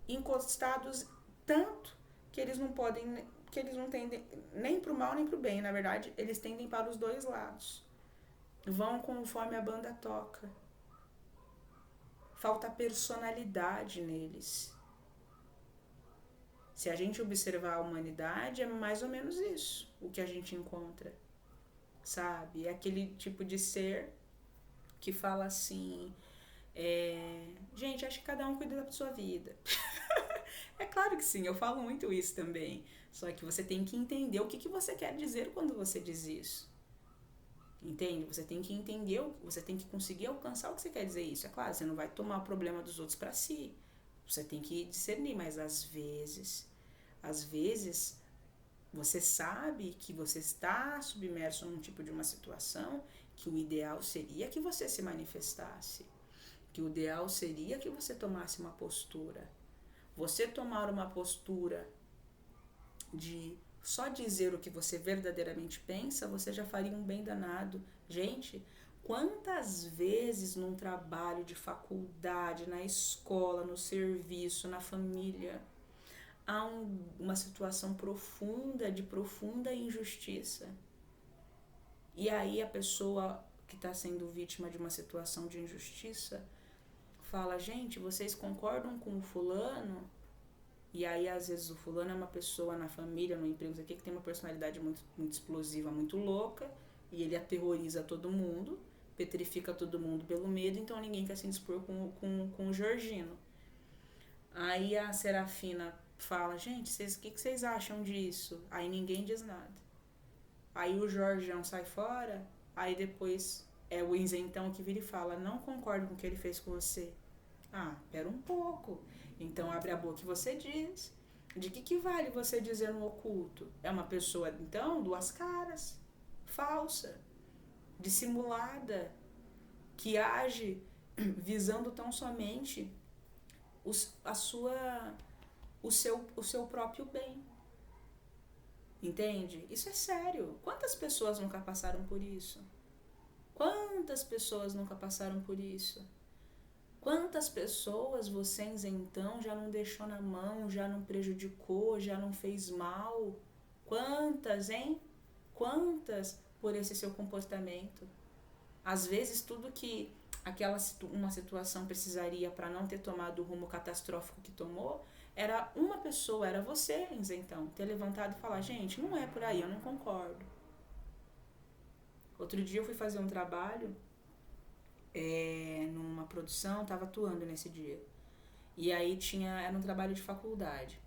Encostados tanto que eles não podem, que eles não tendem nem para o mal nem para o bem. Na verdade, eles tendem para os dois lados. Vão conforme a banda toca. Falta personalidade neles. Se a gente observar a humanidade, é mais ou menos isso o que a gente encontra, sabe? É aquele tipo de ser que fala assim, gente, acho que cada um cuida da sua vida. É claro que sim, eu falo muito isso também. Só que você tem que entender o que você quer dizer quando você diz isso. Entende? Você tem que entender, você tem que conseguir alcançar o que você quer dizer isso. É claro, você não vai tomar o problema dos outros para si. Você tem que discernir, mas às vezes, você sabe que você está submerso num tipo de uma situação que o ideal seria que você se manifestasse. Que o ideal seria que você tomasse uma postura. Você tomar uma postura de só dizer o que você verdadeiramente pensa, você já faria um bem danado. Gente, Quantas vezes num trabalho de faculdade, na escola, no serviço, na família, há uma situação profunda, de profunda injustiça. E aí a pessoa que está sendo vítima de uma situação de injustiça fala, gente, vocês concordam com o fulano? E aí às vezes o fulano é uma pessoa na família, no emprego aqui, que tem uma personalidade muito explosiva, muito louca, e ele aterroriza todo mundo, petrifica todo mundo pelo medo, então ninguém quer se dispor com o Georgino. Aí a Serafina fala, gente, o que vocês acham disso? Aí ninguém diz nada. Aí o Jorgeão sai fora, aí depois é o isentão que vira e fala, não concordo com o que ele fez com você. Ah, pera um pouco. Então abre a boca e você diz. De que vale você dizer no oculto? É uma pessoa, então, duas caras, falsa, dissimulada, que age visando tão somente o seu próprio bem. Entende? Isso é sério. Quantas pessoas nunca passaram por isso? Quantas pessoas nunca passaram por isso? Quantas pessoas você, então, já não deixou na mão, já não prejudicou, já não fez mal? Quantas, hein? Quantas por esse seu comportamento? Às vezes, tudo que uma situação precisaria para não ter tomado o rumo catastrófico que tomou, era uma pessoa, era você, então, ter levantado e falar, gente, não é por aí, eu não concordo. Outro dia eu fui fazer um trabalho numa produção, estava atuando nesse dia. E aí era um trabalho de faculdade.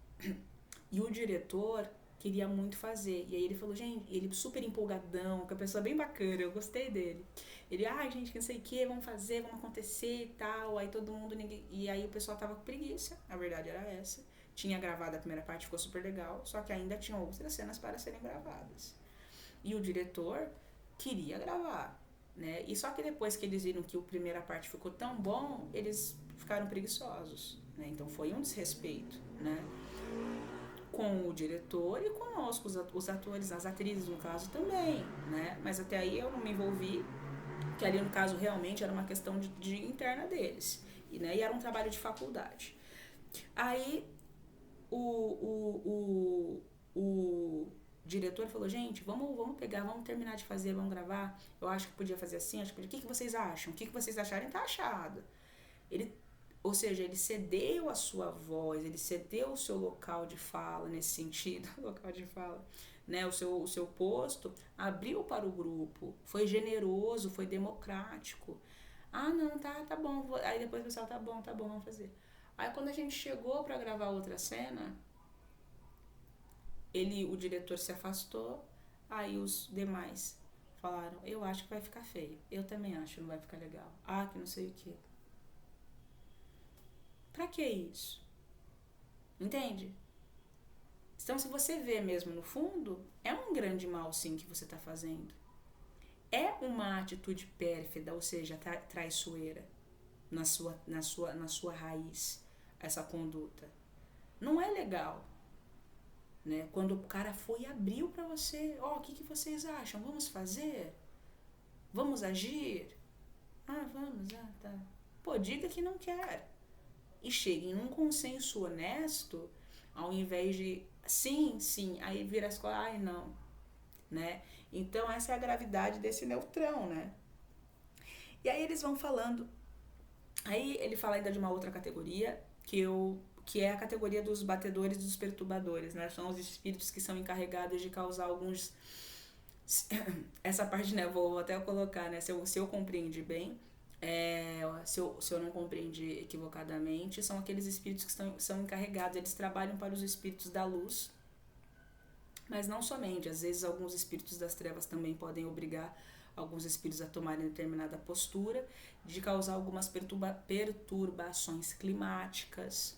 E o diretor queria muito fazer. E aí ele falou, gente, ele super empolgadão, com a pessoa bem bacana, eu gostei dele. Ele, gente, que não sei o que, vamos fazer, vamos acontecer e tal. Aí todo mundo, e aí o pessoal tava com preguiça, a verdade era essa. Tinha gravado a primeira parte, ficou super legal, só que ainda tinha outras cenas para serem gravadas. E o diretor queria gravar, né? E só que depois que eles viram que a primeira parte ficou tão bom, eles ficaram preguiçosos, né? Então foi um desrespeito, né? Com o diretor e conosco, os atores, as atrizes no caso também, né? Mas até aí eu não me envolvi, que ali no caso realmente era uma questão de interna deles, né? E era um trabalho de faculdade. Aí o diretor falou, gente, vamos pegar, vamos terminar de fazer, vamos gravar, eu acho que podia fazer assim, acho que podia, o que vocês acham? O que vocês acharem tá achado. Ou seja, ele cedeu a sua voz, ele cedeu o seu local de fala, nesse sentido, local de fala, né? O seu posto, abriu para o grupo, foi generoso, foi democrático. Não, tá bom. Aí depois o pessoal, tá bom, vamos fazer. Aí quando a gente chegou para gravar outra cena, o diretor se afastou, aí os demais falaram, eu acho que vai ficar feio, eu também acho que não vai ficar legal, que não sei o que. Pra que isso? Entende? Então, se você vê mesmo no fundo, é um grande mal, sim, que você está fazendo. É uma atitude pérfida, ou seja, traiçoeira na sua raiz, essa conduta. Não é legal, né? Quando o cara foi e abriu para você, o que vocês acham? Vamos fazer? Vamos agir? Vamos, tá. Pô, diga que não quer. E cheguem num consenso honesto, ao invés de sim, aí vira as coisas, não, né? Então essa é a gravidade desse neutrão, né? E aí eles vão falando, aí ele fala ainda de uma outra categoria, que é a categoria dos batedores e dos perturbadores, né? São os espíritos que são encarregados de causar alguns... Essa parte, né, vou até colocar, né, se eu compreendi bem, se eu não compreendi equivocadamente, são aqueles espíritos que são encarregados, eles trabalham para os espíritos da luz, mas não somente, às vezes alguns espíritos das trevas também podem obrigar alguns espíritos a tomarem determinada postura, de causar algumas perturbações climáticas,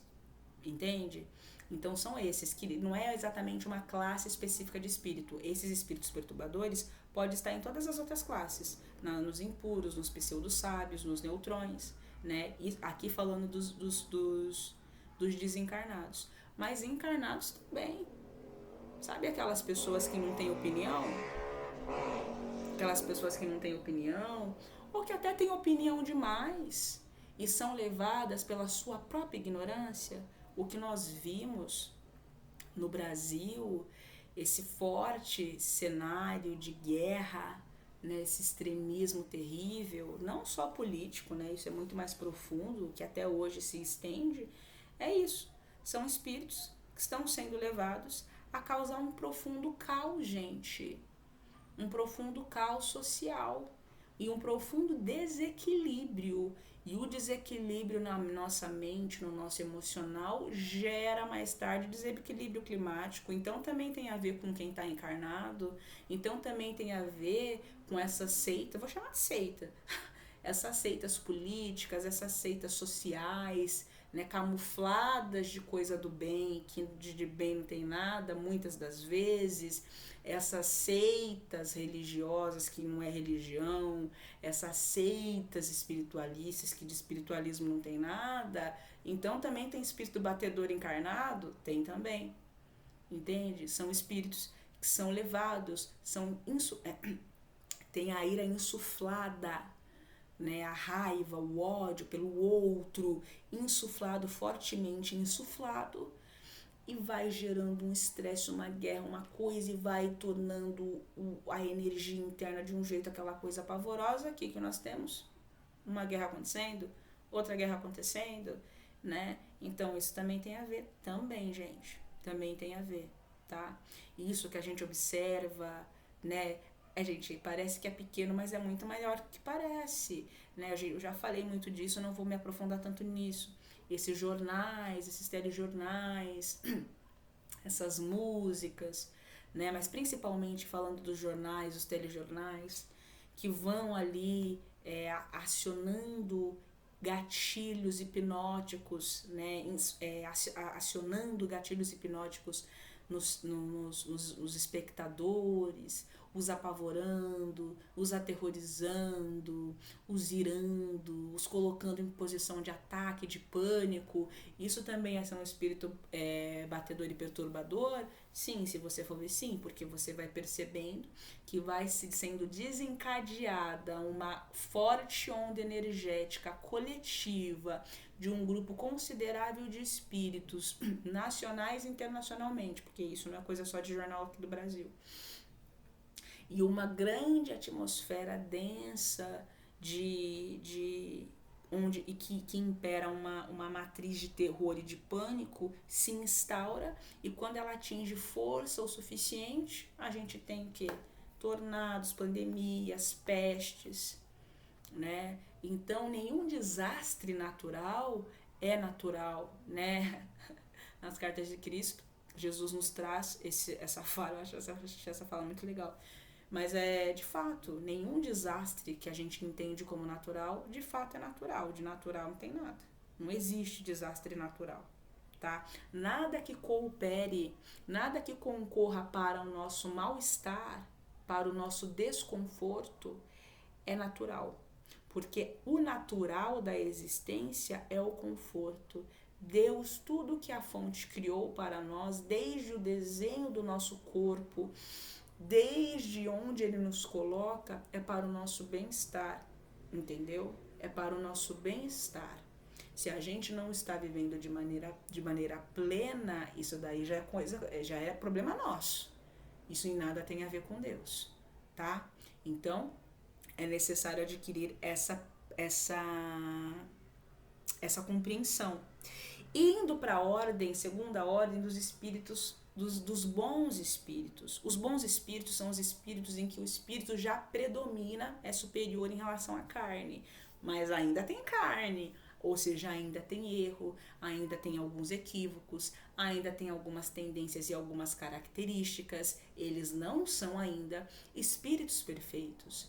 entende? Então são esses, que não é exatamente uma classe específica de espírito. Esses espíritos perturbadores podem estar em todas as outras classes, nos impuros, nos pseudo-sábios, nos neutrões, né? E aqui falando dos desencarnados. Mas encarnados também. Sabe aquelas pessoas que não têm opinião? Aquelas pessoas que não têm opinião, ou que até têm opinião demais e são levadas pela sua própria ignorância. O que nós vimos no Brasil, esse forte cenário de guerra, né, esse extremismo terrível, não só político, né, isso é muito mais profundo, que até hoje se estende, é isso. São espíritos que estão sendo levados a causar um profundo caos, gente. Um profundo caos social e um profundo desequilíbrio. E o desequilíbrio na nossa mente, no nosso emocional, gera mais tarde desequilíbrio climático. Então também tem a ver com quem está encarnado, então também tem a ver com essa seita, vou chamar de seita, essas seitas políticas, essas seitas sociais, né, camufladas de coisa do bem, que de bem não tem nada, muitas das vezes, essas seitas religiosas que não é religião, essas seitas espiritualistas que de espiritualismo não tem nada. Então também tem espírito batedor encarnado? Tem também, entende? São espíritos que são levados, tem a ira insuflada, né, a raiva, o ódio pelo outro, insuflado, fortemente insuflado, e vai gerando um estresse, uma guerra, uma coisa, e vai tornando a energia interna de um jeito, aquela coisa pavorosa. Aqui que nós temos uma guerra acontecendo, outra guerra acontecendo, né? Então isso também tem a ver, também, gente, também tem a ver, tá? Isso que a gente observa, né? Gente, parece que é pequeno, mas é muito maior do que parece, né? Eu já falei muito disso, eu não vou me aprofundar tanto nisso. Esses jornais, esses telejornais, essas músicas, né? Mas principalmente falando dos jornais, os telejornais, que vão ali acionando gatilhos hipnóticos, né? Acionando gatilhos hipnóticos nos espectadores, os apavorando, os aterrorizando, os irando, os colocando em posição de ataque, de pânico. Isso também é um espírito batedor e perturbador? Sim, se você for ver, sim, porque você vai percebendo que vai sendo desencadeada uma forte onda energética coletiva de um grupo considerável de espíritos nacionais e internacionalmente, porque isso não é coisa só de jornal aqui do Brasil. E uma grande atmosfera densa onde que impera uma matriz de terror e de pânico se instaura, e quando ela atinge força o suficiente, a gente tem o quê? Tornados, pandemias, pestes, né? Então nenhum desastre natural é natural, né? Nas cartas de Cristo, Jesus nos traz essa fala, eu acho essa fala muito legal. Mas de fato, nenhum desastre que a gente entende como natural, de fato é natural. De natural não tem nada. Não existe desastre natural, tá? Nada que coopere, nada que concorra para o nosso mal-estar, para o nosso desconforto, é natural. Porque o natural da existência é o conforto. Deus, tudo que a fonte criou para nós, desde o desenho do nosso corpo, desde onde ele nos coloca, é para o nosso bem-estar, entendeu? É para o nosso bem-estar. Se a gente não está vivendo de maneira plena, isso daí já é problema nosso. Isso em nada tem a ver com Deus, tá? Então, é necessário adquirir essa compreensão. Indo para a ordem, segunda ordem dos espíritos, dos bons espíritos. Os bons espíritos são os espíritos em que o espírito já predomina, é superior em relação à carne, mas ainda tem carne, ou seja, ainda tem erro, ainda tem alguns equívocos, ainda tem algumas tendências e algumas características. Eles não são ainda espíritos perfeitos.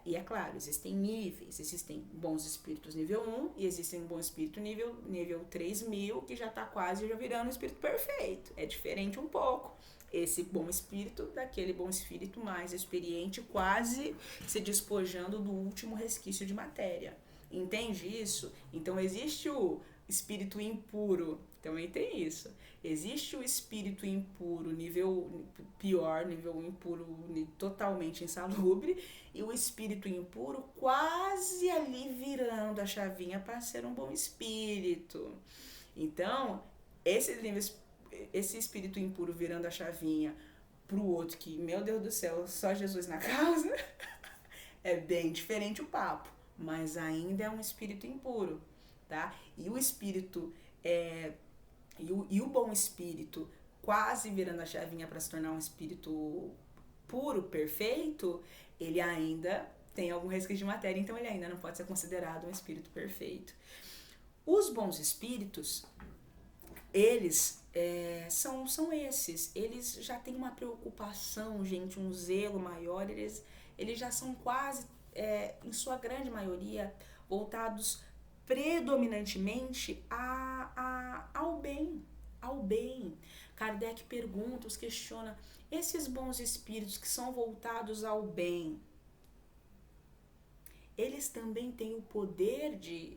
E é claro, existem níveis, existem bons espíritos nível 1 e existem bom espírito nível 3000, que já está quase já virando um espírito perfeito. É diferente um pouco esse bom espírito daquele bom espírito mais experiente, quase se despojando do último resquício de matéria. Entende isso? Então existe espírito impuro. Também tem isso. Existe o espírito impuro, nível pior, nível impuro, totalmente insalubre, e o espírito impuro quase ali virando a chavinha para ser um bom espírito. Então, esse, esse espírito impuro virando a chavinha pro outro que, meu Deus do céu, só Jesus na casa, é bem diferente o papo, mas ainda é um espírito impuro, tá? E o espírito e o bom espírito quase virando a chavinha para se tornar um espírito puro, perfeito, ele ainda tem algum resquício de matéria, então ele ainda não pode ser considerado um espírito perfeito. Os bons espíritos, eles são esses, eles já têm uma preocupação, gente, um zelo maior, eles já são quase, em sua grande maioria, voltados predominantemente ao bem, ao bem. Kardec pergunta, os questiona, esses bons espíritos que são voltados ao bem, eles também têm o poder de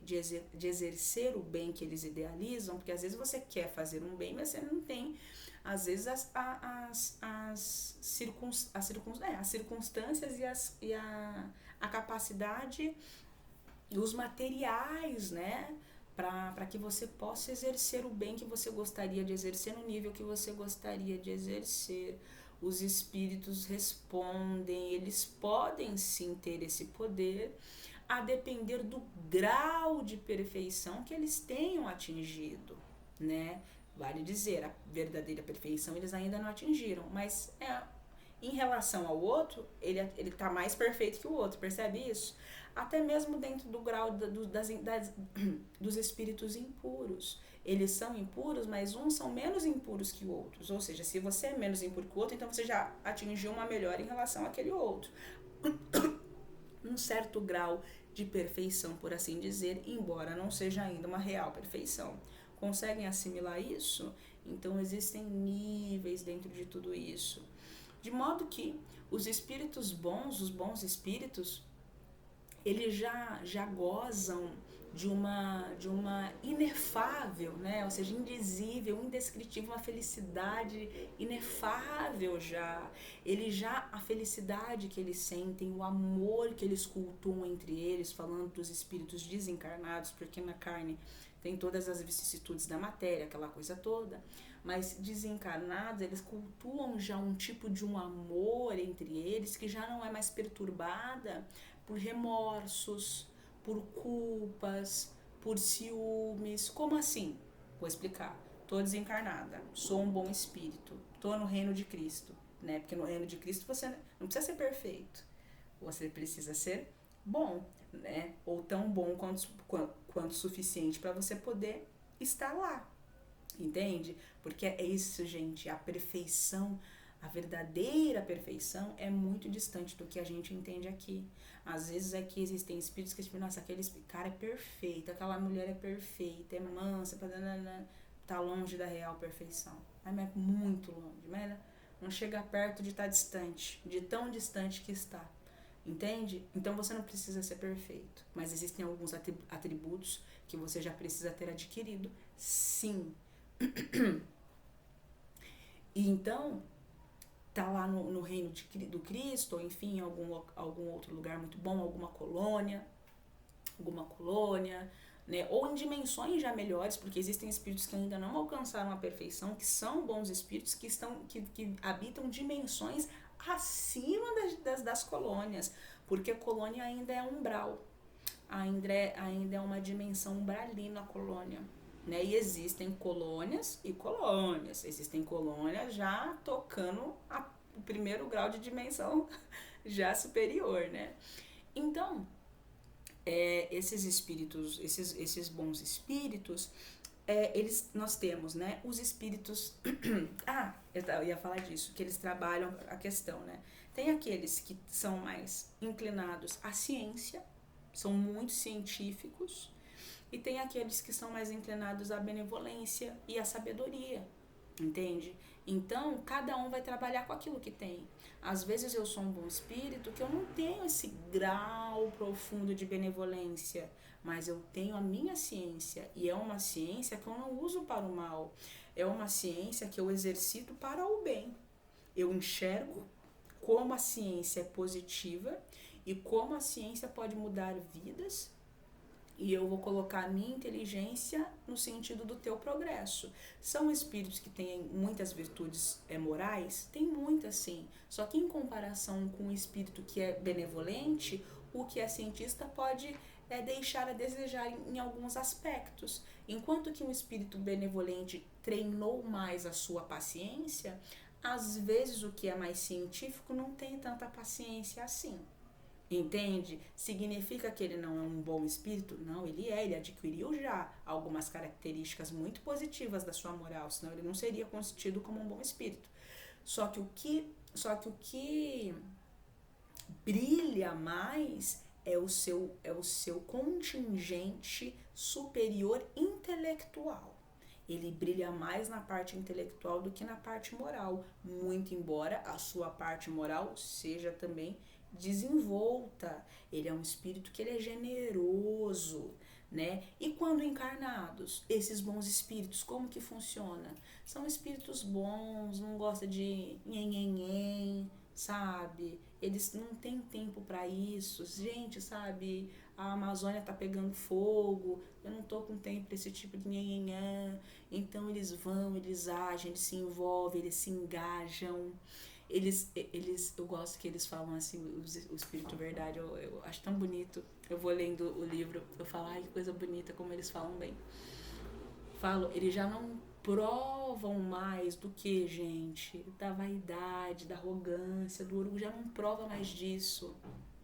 exercer o bem que eles idealizam, porque às vezes você quer fazer um bem, mas você não tem, às vezes, as circunstâncias e a capacidade e os materiais, né, para que você possa exercer o bem que você gostaria de exercer no nível que você gostaria de exercer. Os espíritos respondem, eles podem sim ter esse poder, a depender do grau de perfeição que eles tenham atingido, né? Vale dizer, a verdadeira perfeição eles ainda não atingiram, mas em relação ao outro, ele tá mais perfeito que o outro, percebe isso? Até mesmo dentro do grau dos espíritos impuros. Eles são impuros, mas uns são menos impuros que outros. Ou seja, se você é menos impuro que o outro, então você já atingiu uma melhora em relação àquele outro. Um certo grau de perfeição, por assim dizer, embora não seja ainda uma real perfeição. Conseguem assimilar isso? Então existem níveis dentro de tudo isso. De modo que os espíritos bons, os bons espíritos, eles já gozam de uma inefável, né? Ou seja, indizível, indescritível, uma felicidade inefável já. A felicidade que eles sentem, o amor que eles cultuam entre eles, falando dos espíritos desencarnados, porque na carne tem todas as vicissitudes da matéria, aquela coisa toda, mas desencarnados, eles cultuam já um tipo de um amor entre eles que já não é mais perturbada por remorsos, por culpas, por ciúmes. Como assim? Vou explicar. Tô desencarnada, sou um bom espírito, tô no reino de Cristo, né? Porque no reino de Cristo você não precisa ser perfeito, você precisa ser bom, né? Ou tão bom quanto suficiente para você poder estar lá, entende? Porque é isso, gente, a perfeição, a verdadeira perfeição é muito distante do que a gente entende aqui. Às vezes aqui existem espíritos que dizem, nossa, aquele cara é perfeito, aquela mulher é perfeita, é mansa, tá longe da real perfeição. Mas é muito longe, mas não chega perto de estar distante, de tão distante que está. Entende? Então você não precisa ser perfeito, mas existem alguns atributos que você já precisa ter adquirido, sim. E então, tá lá no reino do Cristo, ou enfim, em algum outro lugar muito bom, alguma colônia, né? Ou em dimensões já melhores, porque existem espíritos que ainda não alcançaram a perfeição, que são bons espíritos, que habitam dimensões acima das colônias, porque a colônia ainda é umbral, ainda é uma dimensão umbralina a colônia, né? E existem colônias e colônias, existem colônias já tocando o primeiro grau de dimensão já superior, né? Então, esses espíritos, esses bons espíritos, nós temos, né, os espíritos, eu ia falar disso, que eles trabalham a questão, né, tem aqueles que são mais inclinados à ciência, são muito científicos, e tem aqueles que são mais inclinados à benevolência e à sabedoria, entende? Então, cada um vai trabalhar com aquilo que tem. Às vezes eu sou um bom espírito que eu não tenho esse grau profundo de benevolência, mas eu tenho a minha ciência, e é uma ciência que eu não uso para o mal, é uma ciência que eu exercito para o bem. Eu enxergo como a ciência é positiva e como a ciência pode mudar vidas, e eu vou colocar a minha inteligência no sentido do teu progresso. São espíritos que têm muitas virtudes morais? Tem muitas, sim. Só que em comparação com um espírito que é benevolente, o que é cientista pode deixar a desejar em alguns aspectos. Enquanto que um espírito benevolente treinou mais a sua paciência, às vezes o que é mais científico não tem tanta paciência assim. Entende? Significa que ele não é um bom espírito? Não, ele adquiriu já algumas características muito positivas da sua moral, senão ele não seria constituído como um bom espírito. Só que o que brilha mais é o seu contingente superior intelectual. Ele brilha mais na parte intelectual do que na parte moral, muito embora a sua parte moral seja também desenvolta. Ele é um espírito que ele é generoso, né? E quando encarnados, esses bons espíritos, como que funciona? São espíritos bons, não gosta de nhenhenhen, sabe? Eles não têm tempo para isso. Gente, sabe? A Amazônia tá pegando fogo, eu não tô com tempo pra esse tipo de nhenhenhen. Então eles vão, eles agem, eles se envolvem, eles se engajam. Eu gosto que eles falam assim, o Espírito Verdade, eu acho tão bonito. Eu vou lendo o livro, eu falo, ai, que coisa bonita, como eles falam bem. Falo, eles já não provam mais do que, gente, da vaidade, da arrogância, do orgulho, já não prova mais disso,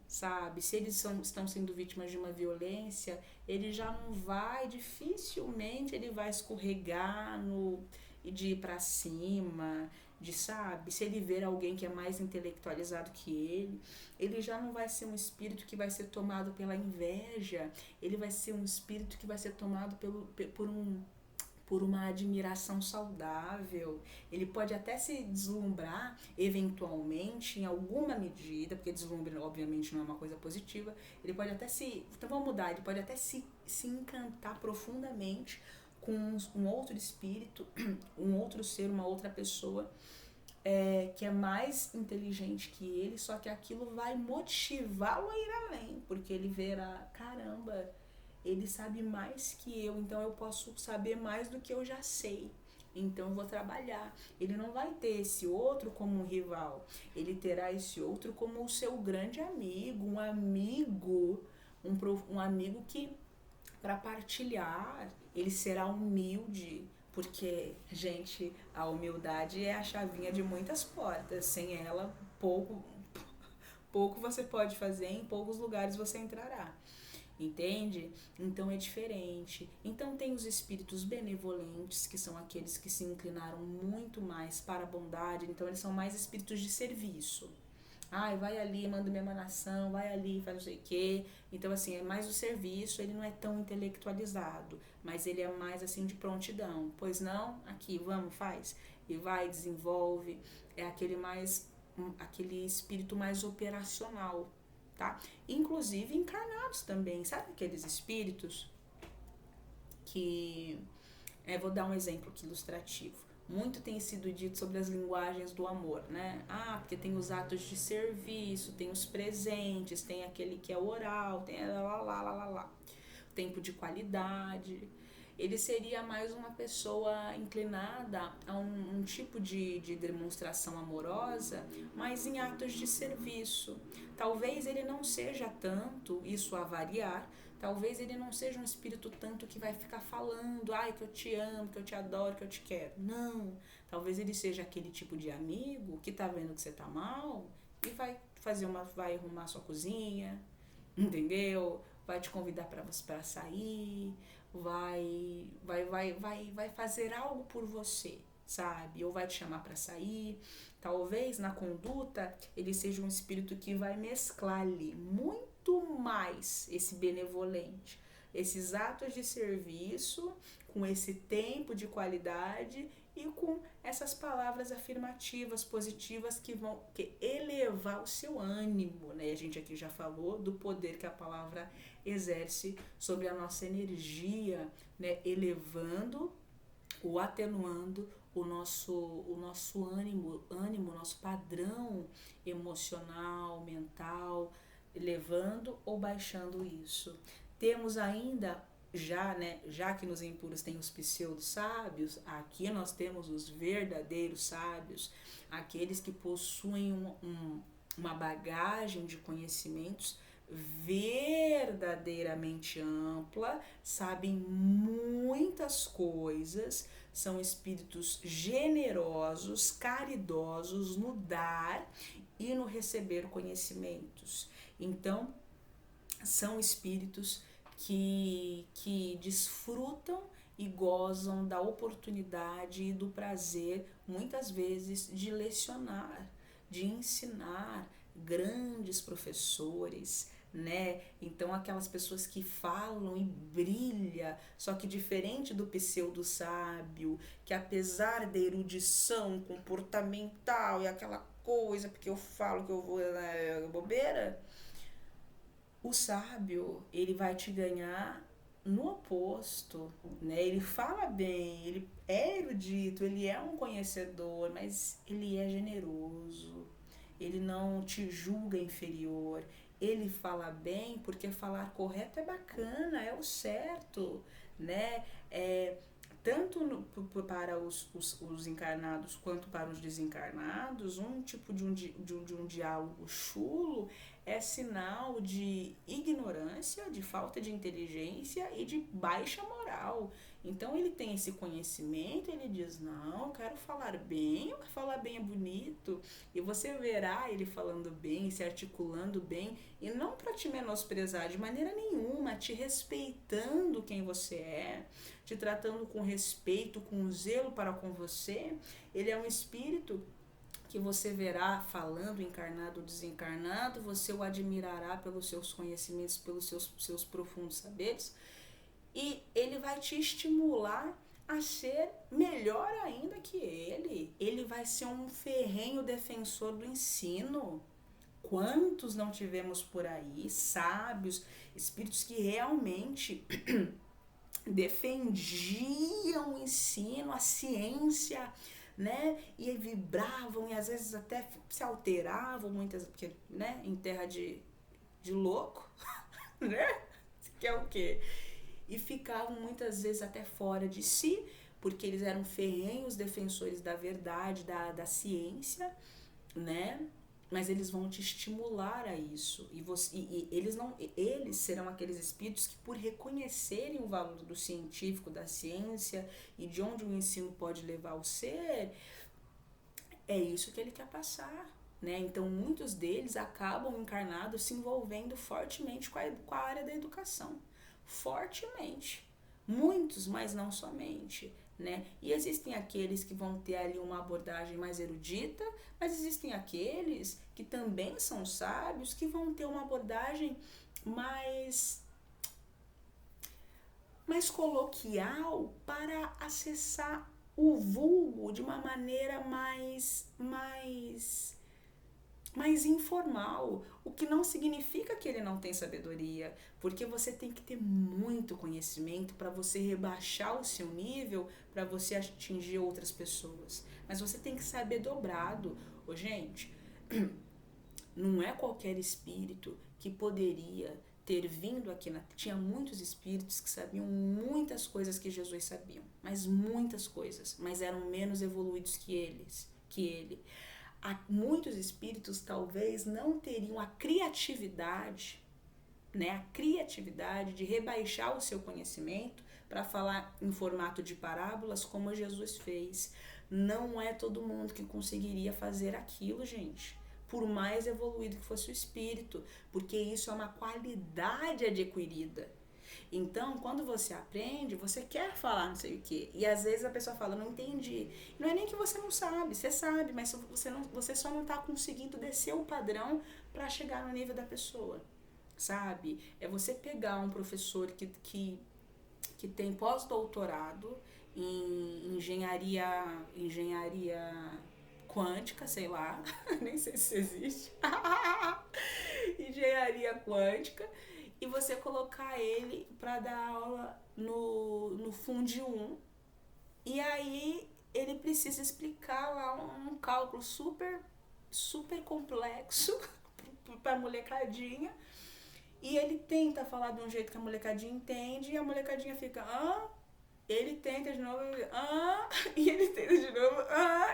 sabe? Se eles estão sendo vítimas de uma violência, ele já não vai, dificilmente ele vai escorregar e de ir pra cima, sabe? Se ele ver alguém que é mais intelectualizado que ele já não vai ser um espírito que vai ser tomado pela inveja, ele vai ser um espírito que vai ser tomado por uma admiração saudável. Ele pode até se deslumbrar, eventualmente, em alguma medida, porque deslumbre, obviamente, não é uma coisa positiva. Ele pode até então vamos mudar, ele pode até se encantar profundamente com um outro espírito, um outro ser, uma outra pessoa, que é mais inteligente que ele, só que aquilo vai motivá-lo a ir além, porque ele verá, caramba, ele sabe mais que eu, então eu posso saber mais do que eu já sei. Então eu vou trabalhar. Ele não vai ter esse outro como um rival. Ele terá esse outro como o seu grande amigo, um amigo que, para partilhar, ele será humilde, porque, gente, a humildade é a chavinha de muitas portas. Sem ela, pouco você pode fazer, em poucos lugares você entrará. Entende? Então é diferente. Então tem os espíritos benevolentes, que são aqueles que se inclinaram muito mais para a bondade, então eles são mais espíritos de serviço. Ai, vai ali, manda uma emanação, vai ali, faz não sei o quê. Então, assim, é mais o serviço, ele não é tão intelectualizado, mas ele é mais, assim, de prontidão. Pois não? Aqui, vamos, faz. E vai, desenvolve. É aquele espírito mais operacional, tá? Inclusive encarnados também, sabe aqueles espíritos que... vou dar um exemplo aqui ilustrativo. Muito tem sido dito sobre as linguagens do amor, né? Porque tem os atos de serviço, tem os presentes, tem aquele que é oral, tem tempo de qualidade. Ele seria mais uma pessoa inclinada a um tipo de demonstração amorosa, mas em atos de serviço. Talvez ele não seja tanto, isso a variar, talvez ele não seja um espírito tanto que vai ficar falando, ai, que eu te amo, que eu te adoro, que eu te quero. Não. Talvez ele seja aquele tipo de amigo que tá vendo que você tá mal e vai arrumar sua cozinha, entendeu? Vai te convidar para sair, vai fazer algo por você, sabe? Ou vai te chamar para sair. Talvez na conduta ele seja um espírito que vai mesclar ali muito mais esse benevolente, esses atos de serviço com esse tempo de qualidade e com essas palavras afirmativas, positivas, que vão elevar o seu ânimo, né? A gente aqui já falou do poder que a palavra exerce sobre a nossa energia, né? Elevando ou atenuando o nosso ânimo, nosso padrão emocional, mental, elevando ou baixando isso. Temos ainda, já que nos impuros tem os pseudo-sábios, aqui nós temos os verdadeiros sábios, aqueles que possuem uma bagagem de conhecimentos verdadeiramente ampla, sabem muitas coisas, são espíritos generosos, caridosos no dar e no receber conhecimentos. Então, são espíritos que desfrutam e gozam da oportunidade e do prazer, muitas vezes, de lecionar, de ensinar, grandes professores, né? Então aquelas pessoas que falam e brilha, só que diferente do pseudo sábio, que apesar da erudição comportamental e aquela coisa, porque eu falo que eu vou na bobeira, o sábio, ele vai te ganhar no oposto, né? Ele fala bem, ele é erudito, ele é um conhecedor, mas ele é generoso, ele não te julga inferior, ele fala bem porque falar correto é bacana, é o certo, né? Tanto para os encarnados quanto para os desencarnados, um tipo de um diálogo chulo é sinal de ignorância, de falta de inteligência e de baixa moral. Então ele tem esse conhecimento, ele diz, não, eu quero falar bem é bonito. E você verá ele falando bem, se articulando bem, e não para te menosprezar de maneira nenhuma, te respeitando quem você é, te tratando com respeito, com zelo para com você. Ele é um espírito que você verá falando, encarnado ou desencarnado, você o admirará pelos seus conhecimentos, pelos seus profundos saberes, e ele vai te estimular a ser melhor ainda que ele. Ele vai ser um ferrenho defensor do ensino. Quantos não tivemos por aí, sábios, espíritos que realmente defendiam o ensino, a ciência, né? E vibravam e às vezes até se alteravam, muitas, porque, né, em terra de louco, né? Que é o quê? E ficavam muitas vezes até fora de si, porque eles eram ferrenhos defensores da verdade, da ciência, né? Mas eles vão te estimular a isso. E eles serão aqueles espíritos que, por reconhecerem o valor do científico, da ciência e de onde o ensino pode levar o ser, é isso que ele quer passar, né? Então muitos deles acabam encarnados se envolvendo fortemente com a área da educação. Fortemente. Muitos, mas não somente, né? E existem aqueles que vão ter ali uma abordagem mais erudita, mas existem aqueles que também são sábios, que vão ter uma abordagem mais coloquial para acessar o vulgo de uma maneira mais informal, o que não significa que ele não tem sabedoria, porque você tem que ter muito conhecimento para você rebaixar o seu nível, para você atingir outras pessoas, mas você tem que saber dobrado. Gente, não é qualquer espírito que poderia ter vindo aqui, tinha muitos espíritos que sabiam muitas coisas que Jesus sabia, mas muitas coisas, mas eram menos evoluídos que ele. Muitos espíritos talvez não teriam a criatividade, né, de rebaixar o seu conhecimento para falar em formato de parábolas como Jesus fez. Não é todo mundo que conseguiria fazer aquilo, gente, por mais evoluído que fosse o espírito, porque isso é uma qualidade adquirida. Então, quando você aprende, você quer falar não sei o quê. E às vezes a pessoa fala, não entendi. Não é nem que você não sabe, você sabe, mas você só não está conseguindo descer o padrão para chegar no nível da pessoa, sabe? É você pegar um professor que que tem pós-doutorado em engenharia quântica, sei lá, nem sei se existe, engenharia quântica, e você colocar ele para dar aula no Fundi 1, e aí ele precisa explicar lá um cálculo super complexo pra molecadinha, e ele tenta falar de um jeito que a molecadinha entende, e a molecadinha fica, ele tenta de novo, e ele tenta de novo,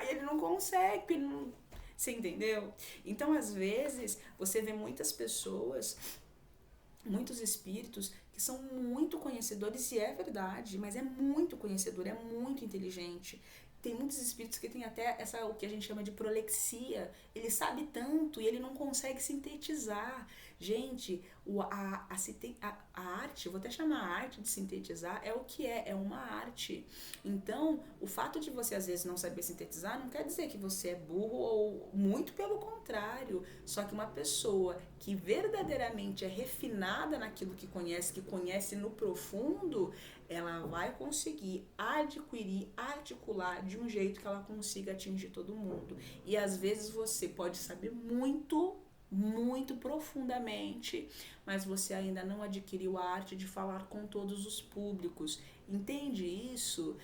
e ele não consegue, porque não... Você entendeu? Então, às vezes, você vê muitas pessoas, muitos espíritos que são muito conhecedores, e é verdade, mas é muito conhecedor, é muito inteligente. Tem muitos espíritos que têm até essa, o que a gente chama de prolexia. Ele sabe tanto e ele não consegue sintetizar. Gente, a arte, vou até chamar a arte de sintetizar, é o que é uma arte. Então, o fato de você às vezes não saber sintetizar não quer dizer que você é burro, ou muito pelo contrário. Só que uma pessoa que verdadeiramente é refinada naquilo que conhece no profundo, ela vai conseguir adquirir, articular de um jeito que ela consiga atingir todo mundo. E às vezes você pode saber muito profundamente, mas você ainda não adquiriu a arte de falar com todos os públicos. Entende isso?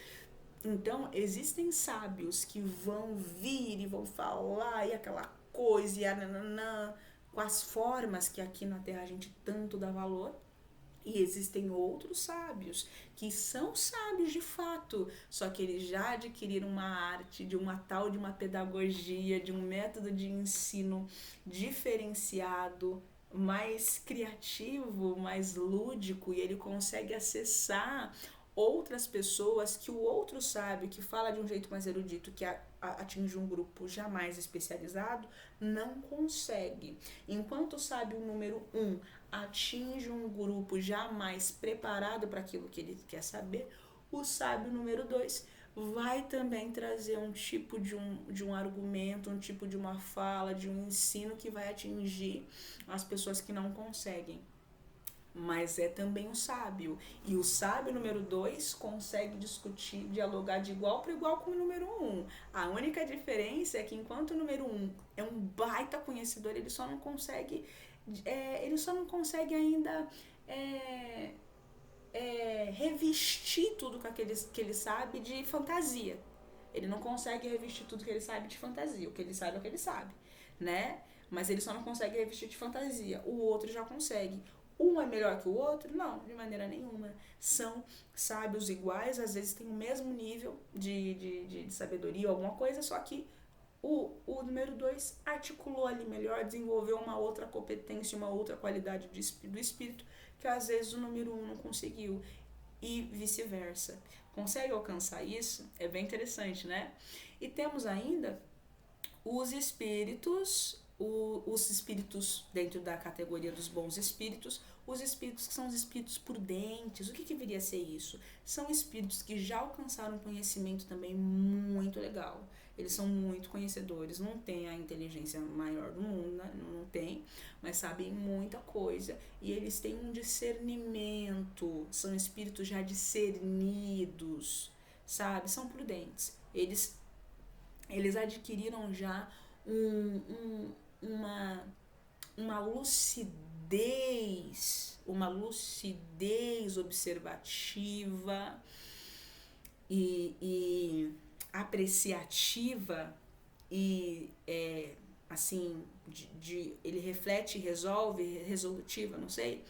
Então, existem sábios que vão vir e vão falar e aquela coisa e com as formas que aqui na Terra a gente tanto dá valor. E existem outros sábios que são sábios de fato, só que eles já adquiriram uma arte, de uma pedagogia, de um método de ensino diferenciado, mais criativo, mais lúdico, e ele consegue acessar outras pessoas que o outro sábio, que fala de um jeito mais erudito, que atinge um grupo jamais especializado, não consegue. Enquanto o sábio número 1 atinge um grupo jamais preparado para aquilo que ele quer saber, o sábio número 2 vai também trazer um tipo de um argumento, um tipo de uma fala, de um ensino que vai atingir as pessoas que não conseguem. Mas é também um sábio. E o sábio número 2 consegue discutir, dialogar de igual para igual com o número 1. A única diferença é que enquanto o número 1 é um baita conhecedor, ele só não consegue ainda revestir tudo que ele sabe de fantasia. Ele não consegue revestir tudo que ele sabe de fantasia. O que ele sabe é o que ele sabe, né? Mas ele só não consegue revestir de fantasia. O outro já consegue. Um é melhor que o outro? Não, de maneira nenhuma. São sábios iguais, às vezes tem o mesmo nível de sabedoria, alguma coisa, só que o número 2 articulou ali melhor, desenvolveu uma outra competência, uma outra qualidade do espírito, que às vezes o número 1 não conseguiu, e vice-versa. Consegue alcançar isso? É bem interessante, né? E temos ainda os espíritos dentro da categoria dos bons espíritos, os espíritos que são os espíritos prudentes. O que viria a ser isso? São espíritos que já alcançaram um conhecimento também muito legal. Eles são muito conhecedores, não têm a inteligência maior do mundo, né? Não tem, mas sabem muita coisa. E eles têm um discernimento, são espíritos já discernidos, sabe? São prudentes. Eles adquiriram já uma lucidez observativa e apreciativa, e assim, ele reflete e resolutiva, não sei,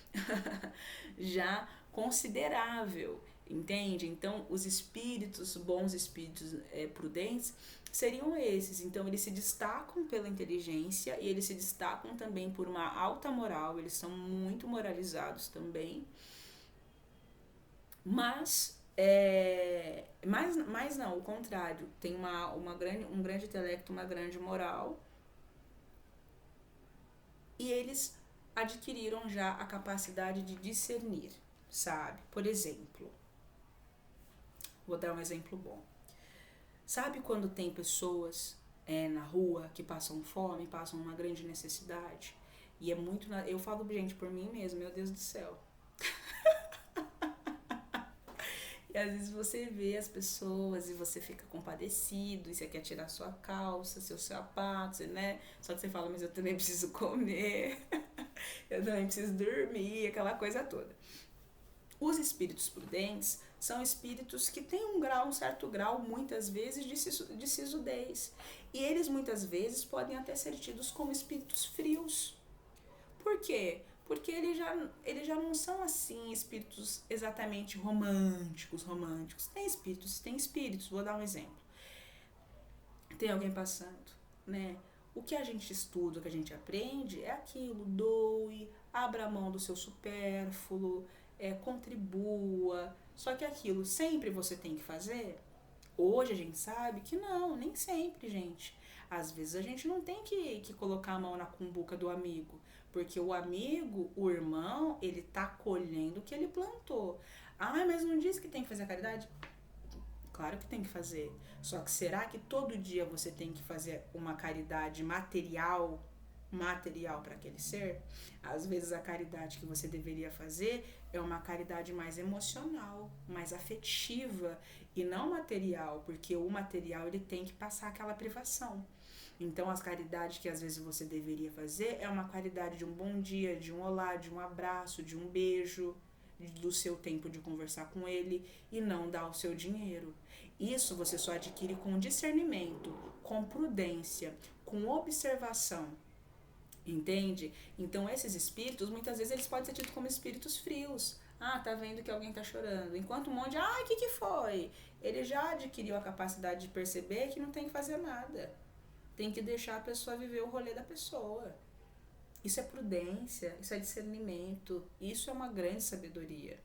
já considerável, entende? Então, os espíritos, bons espíritos prudentes, seriam esses. Então, eles se destacam pela inteligência e eles se destacam também por uma alta moral, eles são muito moralizados também, mas não, o contrário, tem um grande intelecto, uma grande moral, e eles adquiriram já a capacidade de discernir, sabe? Por exemplo, vou dar um exemplo bom. Sabe quando tem pessoas na rua que passam fome, passam uma grande necessidade? E é muito... Eu falo, gente, por mim mesmo, meu Deus do céu. E às vezes você vê as pessoas e você fica compadecido, e você quer tirar sua calça, seu sapato, né? Só que você fala, mas eu também preciso comer, eu também preciso dormir, aquela coisa toda. Os espíritos prudentes são espíritos que têm um certo grau, muitas vezes, de sisudez. E eles, muitas vezes, podem até ser tidos como espíritos frios. Por quê? Porque eles já não são, assim, espíritos exatamente românticos. Tem espíritos. Vou dar um exemplo. Tem alguém passando, né? O que a gente estuda, o que a gente aprende é aquilo, doe, abra mão do seu supérfluo, contribua. Só que aquilo sempre você tem que fazer? Hoje a gente sabe que não, nem sempre, gente. Às vezes a gente não tem que colocar a mão na cumbuca do amigo, porque o amigo, o irmão, ele tá colhendo o que ele plantou. Ah, mas não diz que tem que fazer a caridade? Claro que tem que fazer. Só que será que todo dia você tem que fazer uma caridade material para aquele ser? Às vezes a caridade que você deveria fazer é uma caridade mais emocional, mais afetiva e não material, porque o material ele tem que passar aquela privação. Então as caridades que às vezes você deveria fazer é uma caridade de um bom dia, de um olá, de um abraço, de um beijo, do seu tempo de conversar com ele e não dar o seu dinheiro. Isso você só adquire com discernimento, com prudência, com observação. Entende? Então esses espíritos, muitas vezes eles podem ser tidos como espíritos frios. Ah, tá vendo que alguém tá chorando. Enquanto um monte, o que foi? Ele já adquiriu a capacidade de perceber que não tem que fazer nada. Tem que deixar a pessoa viver o rolê da pessoa. Isso é prudência, isso é discernimento, isso é uma grande sabedoria.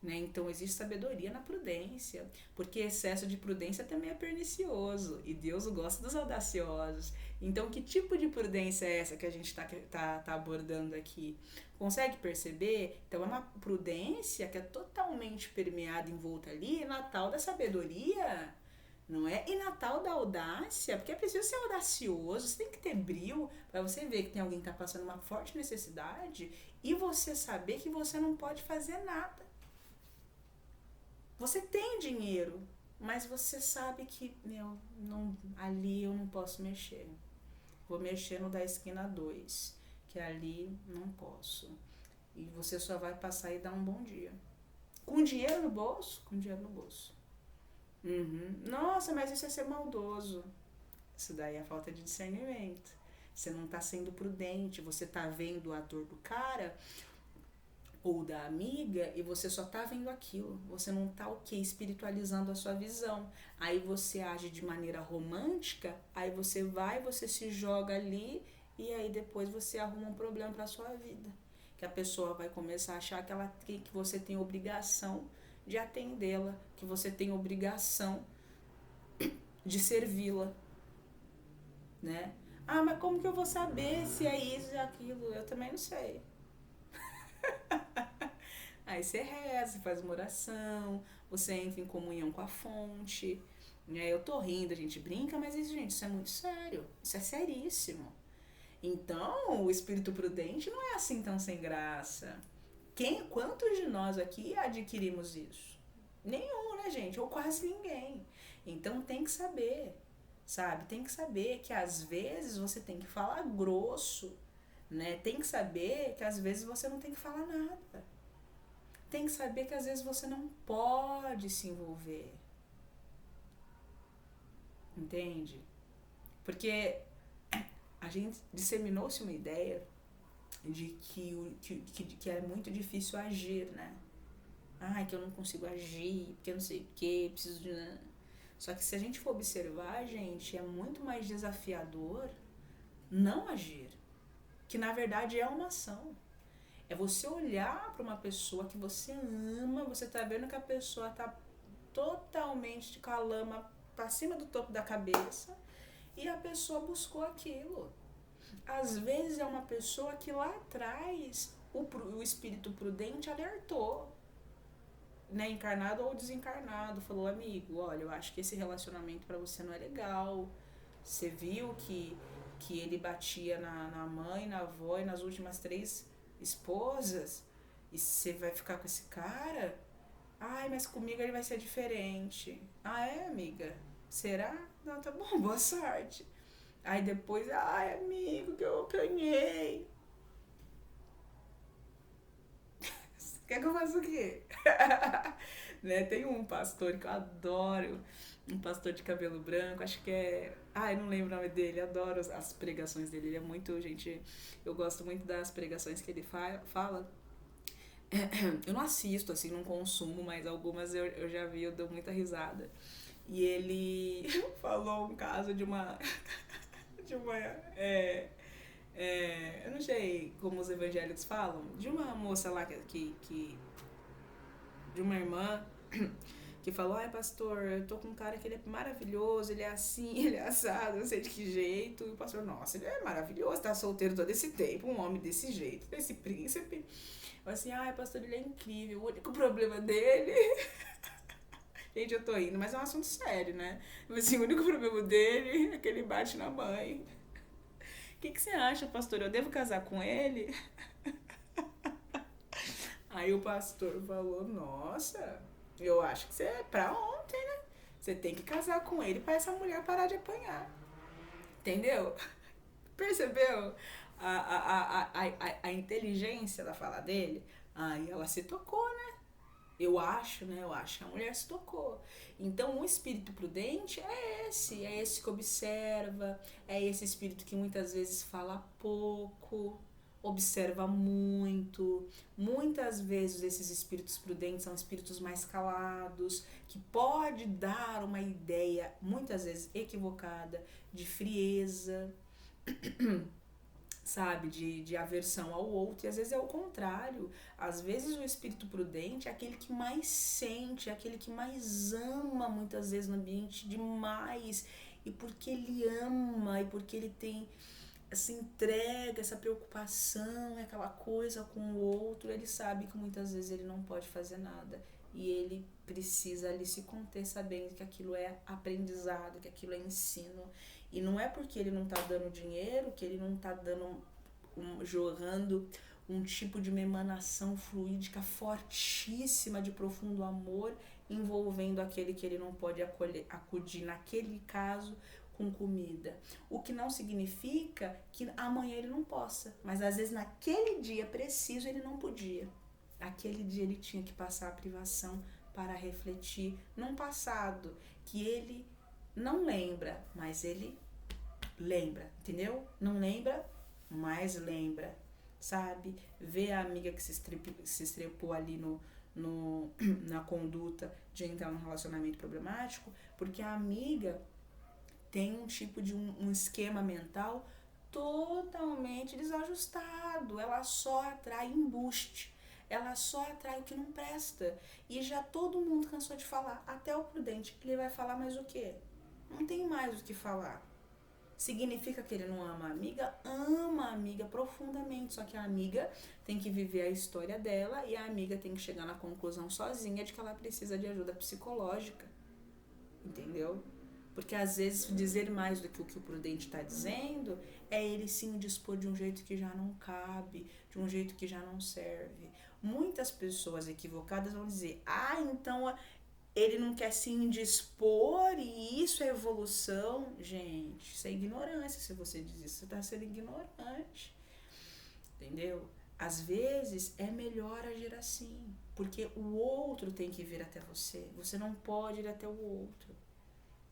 Né? Então existe sabedoria na prudência, porque excesso de prudência também é pernicioso e Deus gosta dos audaciosos. Então que tipo de prudência é essa que a gente tá abordando aqui? Consegue perceber? Então é uma prudência que é totalmente permeada, envolta ali na tal da sabedoria, não é? E na tal da audácia, porque é preciso ser audacioso, você tem que ter brio para você ver que tem alguém que está passando uma forte necessidade e você saber que você não pode fazer nada. Você tem dinheiro, mas você sabe que, ali eu não posso mexer. Vou mexer no da esquina 2, que ali não posso. E você só vai passar e dar um bom dia. Com dinheiro no bolso? Com dinheiro no bolso. Nossa, mas isso é ser maldoso. Isso daí é falta de discernimento. Você não está sendo prudente, você está vendo a dor do cara ou da amiga e você só tá vendo aquilo, você não tá espiritualizando a sua visão, aí você age de maneira romântica, aí você se joga ali e aí depois você arruma um problema pra sua vida, que a pessoa vai começar a achar que você tem obrigação de atendê-la, que você tem obrigação de servi-la, né? Mas como que eu vou saber se é isso e aquilo? Eu também não sei. Aí você reza, faz uma oração, você entra em comunhão com a fonte. Eu tô rindo, a gente brinca, mas isso, gente, isso é muito sério. Isso é seríssimo. Então, o espírito prudente não é assim tão sem graça. Quantos de nós aqui adquirimos isso? Nenhum, né, gente? Ou quase ninguém. Então tem que saber, sabe? Tem que saber que às vezes você tem que falar grosso, né? Tem que saber que às vezes você não tem que falar nada. Tem que saber que às vezes você não pode se envolver. Entende? Porque a gente disseminou-se uma ideia de que é muito difícil agir, né? Que eu não consigo agir, porque eu não sei o que, preciso de... Só que se a gente for observar, gente, é muito mais desafiador não agir. Que na verdade é uma ação. É você olhar para uma pessoa que você ama, você tá vendo que a pessoa tá totalmente com a lama pra cima do topo da cabeça e a pessoa buscou aquilo. Às vezes é uma pessoa que lá atrás o espírito prudente alertou, né, encarnado ou desencarnado, falou, amigo, olha, eu acho que esse relacionamento para você não é legal. Você viu que ele batia na mãe, na avó e nas últimas 3 esposas, e você vai ficar com esse cara? Ai, mas comigo ele vai ser diferente. Ah, é, amiga? Será? Não, tá bom, boa sorte. Aí depois, ai, amigo, que eu apanhei. Quer que eu faça o quê? Né? Tem um pastor que eu adoro, um pastor de cabelo branco, acho que é. Ai, não lembro o nome dele, adoro as pregações dele. Ele é muito, gente. Eu gosto muito das pregações que ele fala. Eu não assisto, assim, não consumo, mas algumas eu já vi, eu dou muita risada. E ele falou um caso de uma. De uma. Eu não sei como os evangélicos falam, de uma moça lá de uma irmã que falou, ai pastor, eu tô com um cara que ele é maravilhoso, ele é assim, ele é assado, não sei de que jeito. E o pastor, nossa, ele é maravilhoso, tá solteiro todo esse tempo, um homem desse jeito, desse príncipe. Eu assim, ai pastor, ele é incrível, o único problema dele... Gente, eu tô indo, mas é um assunto sério, né? Mas assim, o único problema dele é que ele bate na mãe. O que você acha, pastor? Eu devo casar com ele? Aí o pastor falou, nossa, eu acho que você é pra ontem, né? Você tem que casar com ele pra essa mulher parar de apanhar. Entendeu? Percebeu a inteligência da fala dele? Aí ela se tocou, né? Eu acho, né? Eu acho que a mulher se tocou. Então, o espírito prudente é esse que observa, é esse espírito que muitas vezes fala pouco, observa muito. Muitas vezes esses espíritos prudentes são espíritos mais calados, que pode dar uma ideia, muitas vezes equivocada, de frieza, sabe, de aversão ao outro, e às vezes é o contrário. Às vezes o espírito prudente é aquele que mais sente, é aquele que mais ama, muitas vezes no ambiente demais, e porque ele ama, e porque ele tem essa entrega, essa preocupação, aquela coisa com o outro, ele sabe que muitas vezes ele não pode fazer nada, e ele precisa ali se conter sabendo que aquilo é aprendizado, que aquilo é ensino. E não é porque ele não tá dando dinheiro, que ele não tá dando jorrando um tipo de uma emanação fluídica fortíssima de profundo amor, envolvendo aquele que ele não pode acudir naquele caso com comida. O que não significa que amanhã ele não possa, mas às vezes naquele dia preciso ele não podia. Aquele dia ele tinha que passar a privação para refletir num passado que ele não lembra, mas ele lembra, entendeu? Não lembra, mas lembra, sabe? Vê a amiga que se estrepou ali na conduta de entrar num relacionamento problemático, porque a amiga tem um tipo de um esquema mental totalmente desajustado. Ela só atrai embuste. Ela só atrai o que não presta. E já todo mundo cansou de falar. Até o prudente. Ele vai falar mais o quê? Não tem mais o que falar. Significa que ele não ama a amiga? Ama a amiga profundamente. Só que a amiga tem que viver a história dela e a amiga tem que chegar na conclusão sozinha de que ela precisa de ajuda psicológica. Entendeu? Porque às vezes dizer mais do que o prudente está dizendo é ele se indispor de um jeito que já não cabe, de um jeito que já não serve. Muitas pessoas equivocadas vão dizer, então ele não quer se indispor e isso é evolução. Gente, isso é ignorância. Se você diz isso, você está sendo ignorante. Entendeu? Às vezes é melhor agir assim, porque o outro tem que vir até você. Você não pode ir até o outro.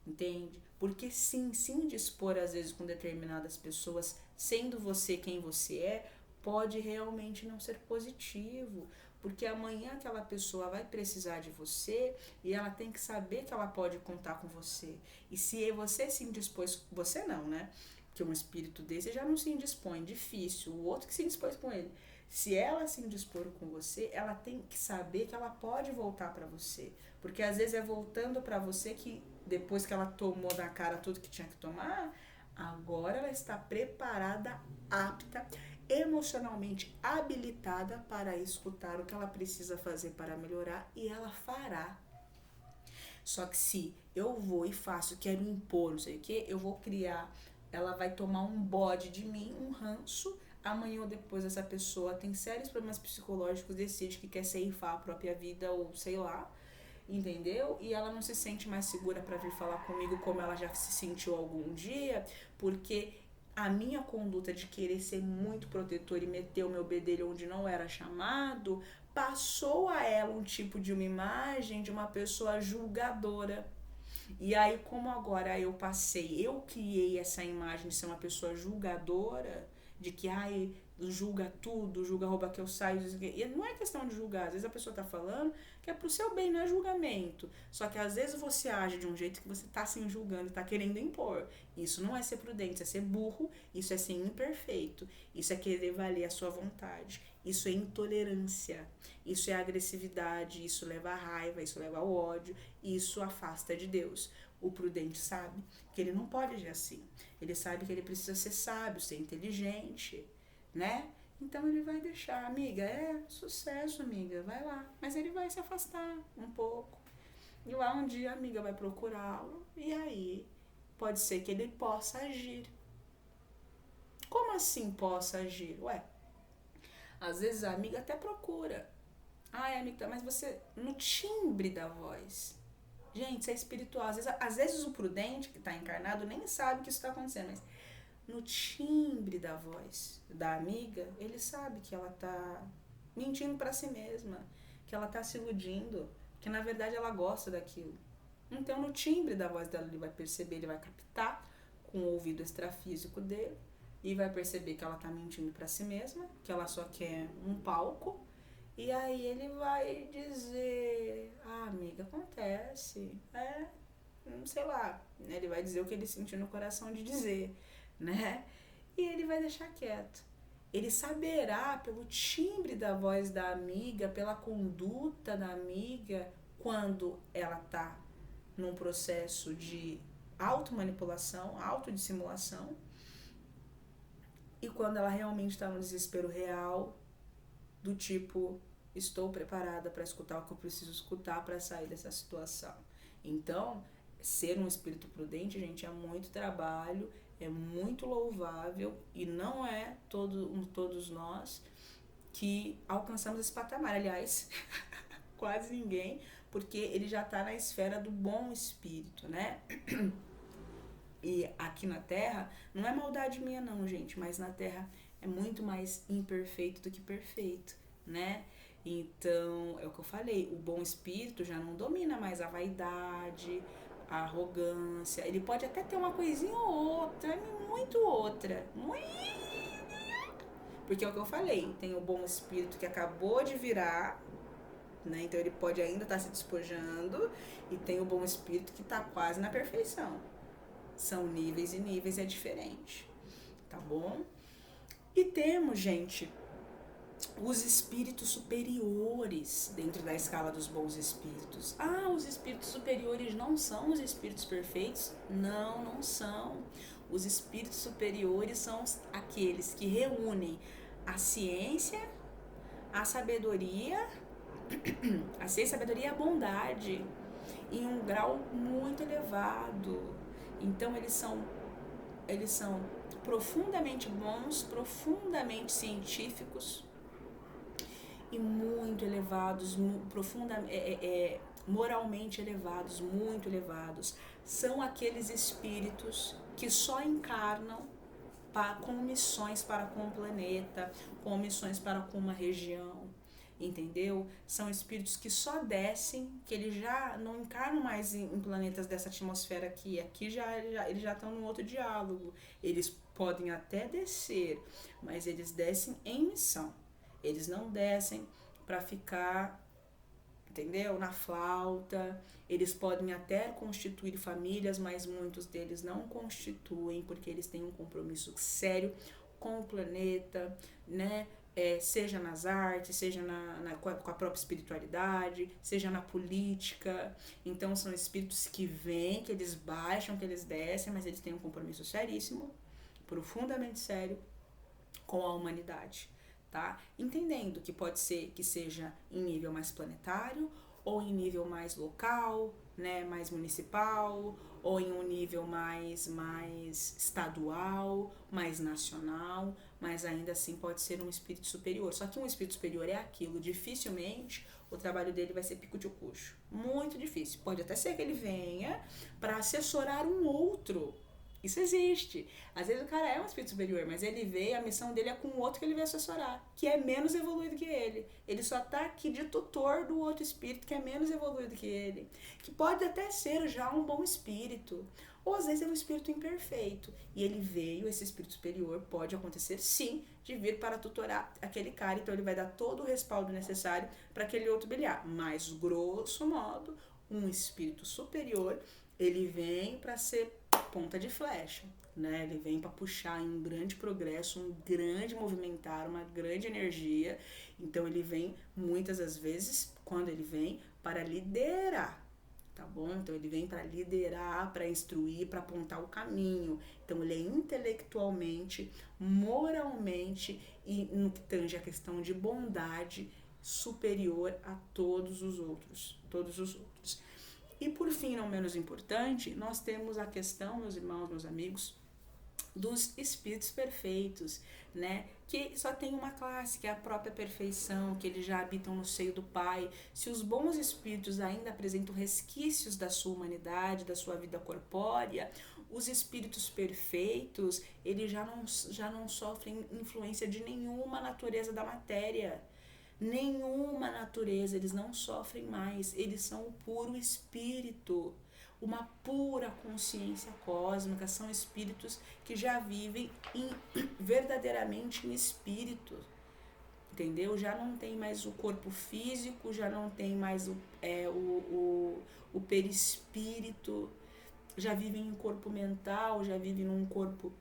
Entende? Porque sim, se indispor às vezes com determinadas pessoas, sendo você quem você é, pode realmente não ser positivo. Porque amanhã aquela pessoa vai precisar de você e ela tem que saber que ela pode contar com você. E se você se indispôs, você não, né? Porque um espírito desse já não se indispõe, difícil. O outro que se indispôs com ele. Se ela se indispor com você, ela tem que saber que ela pode voltar para você. Porque às vezes é voltando para você que depois que ela tomou na cara tudo que tinha que tomar, agora ela está preparada, apta, emocionalmente habilitada para escutar o que ela precisa fazer para melhorar e ela fará. Só que se eu vou e faço, quero impor, não sei o que, eu vou criar, ela vai tomar um bode de mim, um ranço, amanhã ou depois essa pessoa tem sérios problemas psicológicos, decide que quer ceifar a própria vida ou sei lá, entendeu? E ela não se sente mais segura para vir falar comigo como ela já se sentiu algum dia, porque a minha conduta de querer ser muito protetor e meter o meu bedelho onde não era chamado, passou a ela um tipo de uma imagem de uma pessoa julgadora. E aí, como agora eu criei essa imagem de ser uma pessoa julgadora, de que, ai, julga tudo, julga a roupa que eu saio, e não é questão de julgar, às vezes a pessoa tá falando que é pro seu bem, não é julgamento. Só que às vezes você age de um jeito que você tá se julgando, tá querendo impor. Isso não é ser prudente, isso é ser burro, isso é ser imperfeito, isso é querer valer a sua vontade, isso é intolerância, isso é agressividade, isso leva a raiva, isso leva ao ódio, isso afasta de Deus. O prudente sabe que ele não pode agir assim. Ele sabe que ele precisa ser sábio, ser inteligente, né? Então ele vai deixar, amiga, sucesso, amiga, vai lá. Mas ele vai se afastar um pouco. E lá um dia a amiga vai procurá-lo e aí pode ser que ele possa agir. Como assim possa agir? Ué, às vezes a amiga até procura. Ai, amiga, mas você, no timbre da voz. Gente, isso é espiritual. Às vezes o prudente que está encarnado nem sabe que isso está acontecendo, mas no timbre da voz da amiga, ele sabe que ela tá mentindo para si mesma, que ela tá se iludindo, que na verdade ela gosta daquilo. Então, no timbre da voz dela, ele vai perceber, ele vai captar com o ouvido extrafísico dele e vai perceber que ela tá mentindo para si mesma, que ela só quer um palco. E aí ele vai dizer, amiga, acontece, sei lá, ele vai dizer o que ele sentiu no coração de dizer, né? E ele vai deixar quieto. Ele saberá pelo timbre da voz da amiga, pela conduta da amiga, quando ela tá num processo de automanipulação, autodissimulação, e quando ela realmente está no desespero real, do tipo, estou preparada para escutar o que eu preciso escutar para sair dessa situação. Então, ser um espírito prudente, gente, é muito trabalho, é muito louvável e não é todos nós que alcançamos esse patamar. Aliás, quase ninguém, porque ele já está na esfera do bom espírito, né? E aqui na Terra, não é maldade minha não, gente, mas na Terra é muito mais imperfeito do que perfeito, né? Então, é o que eu falei, o bom espírito já não domina mais a vaidade, a arrogância. Ele pode até ter uma coisinha ou outra, muito outra. Porque é o que eu falei, tem o bom espírito que acabou de virar, né? Então ele pode ainda estar se despojando, e tem o bom espírito que está quase na perfeição. São níveis e níveis, é diferente, tá bom? E temos, gente, os espíritos superiores dentro da escala dos bons espíritos. Os espíritos superiores não são os espíritos perfeitos? Não, não são. Os espíritos superiores são aqueles que reúnem a ciência, a sabedoria, e a bondade em um grau muito elevado. Então eles são profundamente bons, profundamente científicos e muito elevados, moralmente elevados, muito elevados. São aqueles espíritos que só encarnam com missões para com o planeta, com missões para com uma região, entendeu? São espíritos que só descem, que eles já não encarnam mais em planetas dessa atmosfera aqui. Aqui eles já estão num outro diálogo. Eles podem até descer, mas eles descem em missão. Eles não descem para ficar, entendeu? Na flauta. Eles podem até constituir famílias, mas muitos deles não constituem, porque eles têm um compromisso sério com o planeta, né? Seja nas artes, seja com a própria espiritualidade, seja na política. Então são espíritos que vêm, que eles baixam, que eles descem, mas eles têm um compromisso seríssimo, profundamente sério, com a humanidade, tá? Entendendo que pode ser que seja em nível mais planetário, ou em nível mais local, né, mais municipal, ou em um nível mais estadual, mais nacional, mas ainda assim pode ser um espírito superior. Só que um espírito superior é aquilo, dificilmente o trabalho dele vai ser pico de cucho. Muito difícil. Pode até ser que ele venha para assessorar um outro. Isso existe. Às vezes o cara é um espírito superior, mas ele veio, a missão dele é com o outro que ele veio assessorar, que é menos evoluído que ele. Ele só tá aqui de tutor do outro espírito que é menos evoluído que ele. Que pode até ser já um bom espírito. Ou às vezes é um espírito imperfeito. E ele veio, esse espírito superior, pode acontecer sim, de vir para tutorar aquele cara. Então ele vai dar todo o respaldo necessário para aquele outro brilhar. Mas, grosso modo, um espírito superior, ele vem para ser ponta de flecha, né? Ele vem para puxar em um grande progresso, um grande movimentar, uma grande energia. Então ele vem muitas das vezes, quando ele vem, para liderar, tá bom? Então ele vem para liderar, para instruir, para apontar o caminho. Então ele é intelectualmente, moralmente e no que tange a questão de bondade superior a todos os outros. E por fim, não menos importante, nós temos a questão, meus irmãos, meus amigos, dos espíritos perfeitos, né? Que só tem uma classe, que é a própria perfeição, que eles já habitam no seio do Pai. Se os bons espíritos ainda apresentam resquícios da sua humanidade, da sua vida corpórea, os espíritos perfeitos, eles já não sofrem influência de nenhuma natureza da matéria. Nenhuma natureza, eles não sofrem mais, eles são o puro espírito, uma pura consciência cósmica, são espíritos que já vivem verdadeiramente em espírito, entendeu? Já não tem mais o corpo físico, já não tem mais o perispírito, já vivem em corpo mental, já vivem num corpo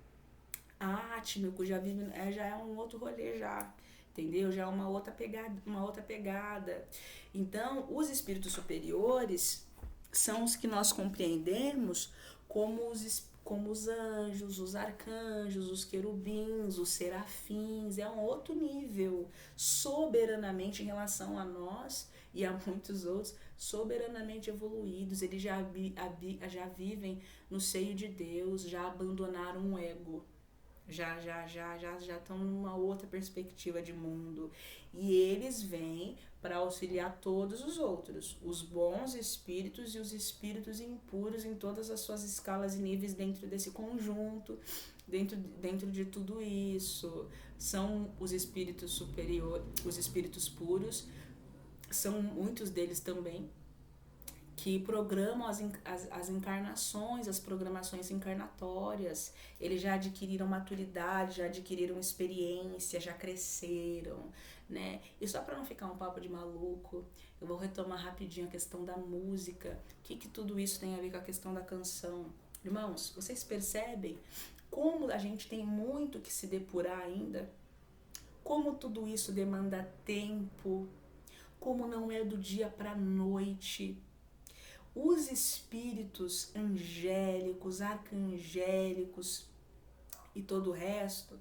átmico, já é um outro rolê já. Entendeu? Já é uma outra pegada. Então, os espíritos superiores são os que nós compreendemos como os anjos, os arcanjos, os querubins, os serafins. É um outro nível, soberanamente em relação a nós e a muitos outros, soberanamente evoluídos. Eles já vivem no seio de Deus, já abandonaram o ego. Já estão numa outra perspectiva de mundo. E eles vêm para auxiliar todos os outros, os bons espíritos e os espíritos impuros em todas as suas escalas e níveis dentro desse conjunto, dentro de tudo isso. São os espíritos superiores, os espíritos puros, são muitos deles também, que programam as encarnações, as programações encarnatórias. Eles já adquiriram maturidade, já adquiriram experiência, já cresceram, né? E só para não ficar um papo de maluco, eu vou retomar rapidinho a questão da música. O que tudo isso tem a ver com a questão da canção? Irmãos, vocês percebem como a gente tem muito que se depurar ainda? Como tudo isso demanda tempo? Como não é do dia para a noite? Os espíritos angélicos, arcangélicos e todo o resto,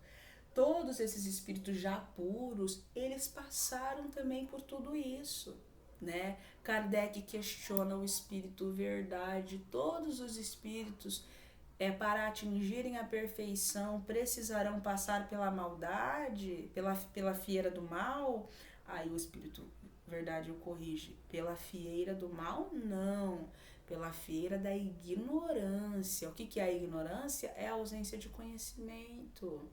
todos esses espíritos já puros, eles passaram também por tudo isso, né? Kardec questiona o espírito verdade. Todos os espíritos, para atingirem a perfeição, precisarão passar pela maldade, pela fieira do mal. Aí o espírito verdade o corrige: pela fieira do mal, não, pela fieira da ignorância. O que é a ignorância? É a ausência de conhecimento.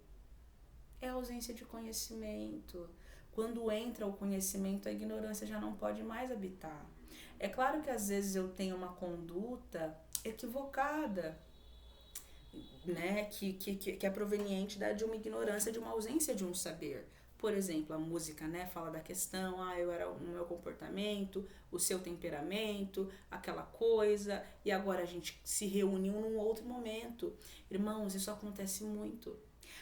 É a ausência de conhecimento. Quando entra o conhecimento, a ignorância já não pode mais habitar. É claro que às vezes eu tenho uma conduta equivocada, né, que é proveniente de uma ignorância, de uma ausência de um saber. Por exemplo, a música, né, fala da questão, eu era o meu comportamento, o seu temperamento, aquela coisa, e agora a gente se reuniu num outro momento. Irmãos, isso acontece muito.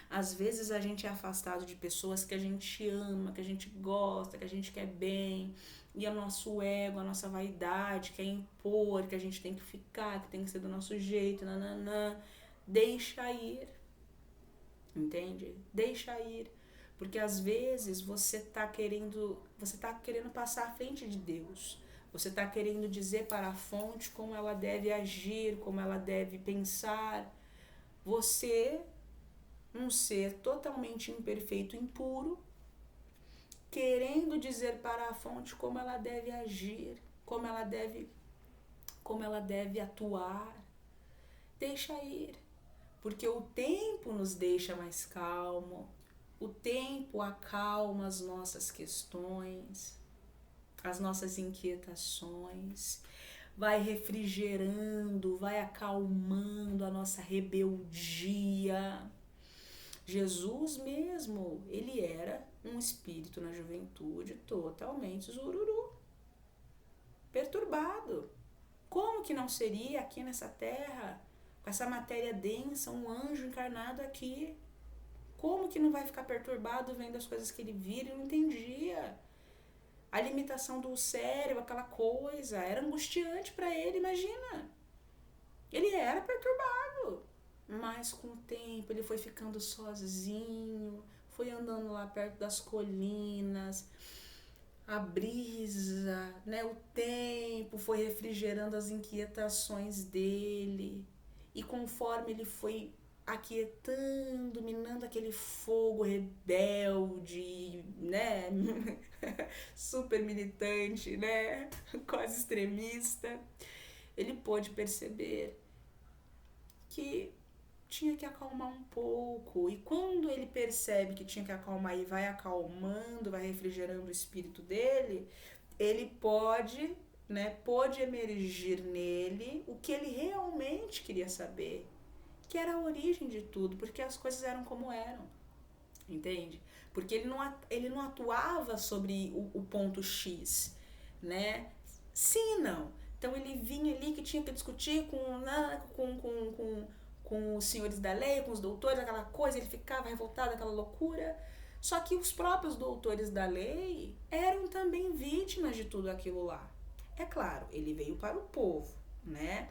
Às vezes a gente é afastado de pessoas que a gente ama, que a gente gosta, que a gente quer bem, e o nosso ego, a nossa vaidade quer impor, que a gente tem que ficar, que tem que ser do nosso jeito, nananã. Deixa ir, entende? Deixa ir. Porque às vezes você tá querendo passar à frente de Deus. Você está querendo dizer para a fonte como ela deve agir, como ela deve pensar. Você um ser totalmente imperfeito, impuro, querendo dizer para a fonte como ela deve agir, como ela deve atuar. Deixa ir, porque o tempo nos deixa mais calmo, o tempo acalma as nossas questões, as nossas inquietações, vai refrigerando, vai acalmando a nossa rebeldia. Jesus mesmo, ele era um espírito na juventude totalmente zururu, perturbado. Como que não seria aqui nessa terra, com essa matéria densa, um anjo encarnado aqui? Como que não vai ficar perturbado vendo as coisas que ele vira? Ele não entendia. A limitação do cérebro, aquela coisa, era angustiante para ele, imagina. Ele era perturbado. Mas com o tempo ele foi ficando sozinho, foi andando lá perto das colinas, a brisa, né, o tempo foi refrigerando as inquietações dele. E conforme ele foi aquietando, minando aquele fogo rebelde, né, super militante, né, quase extremista, ele pôde perceber que tinha que acalmar um pouco. E quando ele percebe que tinha que acalmar e vai acalmando, vai refrigerando o espírito dele, ele pode emergir nele o que ele realmente queria saber, que era a origem de tudo, porque as coisas eram como eram, entende? Porque ele não atuava sobre o ponto X, né? Sim e não. Então ele vinha ali que tinha que discutir com os senhores da lei, com os doutores, aquela coisa, ele ficava revoltado, aquela loucura. Só que os próprios doutores da lei eram também vítimas de tudo aquilo lá. É claro, ele veio para o povo, né?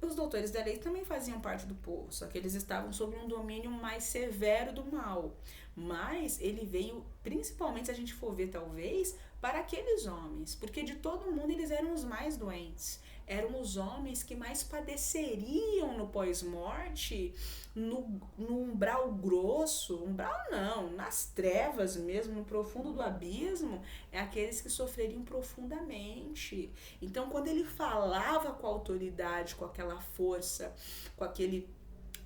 Os doutores da lei também faziam parte do povo, só que eles estavam sob um domínio mais severo do mal. Mas ele veio, principalmente se a gente for ver talvez, para aqueles homens, porque de todo mundo eles eram os mais doentes. Eram os homens que mais padeceriam no pós-morte, no umbral grosso, umbral não, nas trevas mesmo, no profundo do abismo, é aqueles que sofreriam profundamente. Então, quando ele falava com a autoridade, com aquela força, com aquele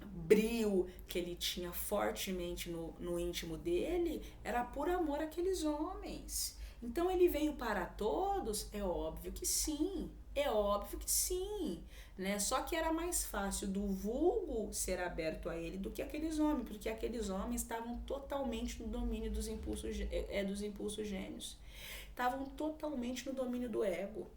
brio que ele tinha fortemente no íntimo dele, era por amor àqueles homens. Então ele veio para todos? É óbvio que sim, né? Só que era mais fácil do vulgo ser aberto a ele do que aqueles homens, porque aqueles homens estavam totalmente no domínio dos impulsos gênios, estavam totalmente no domínio do ego,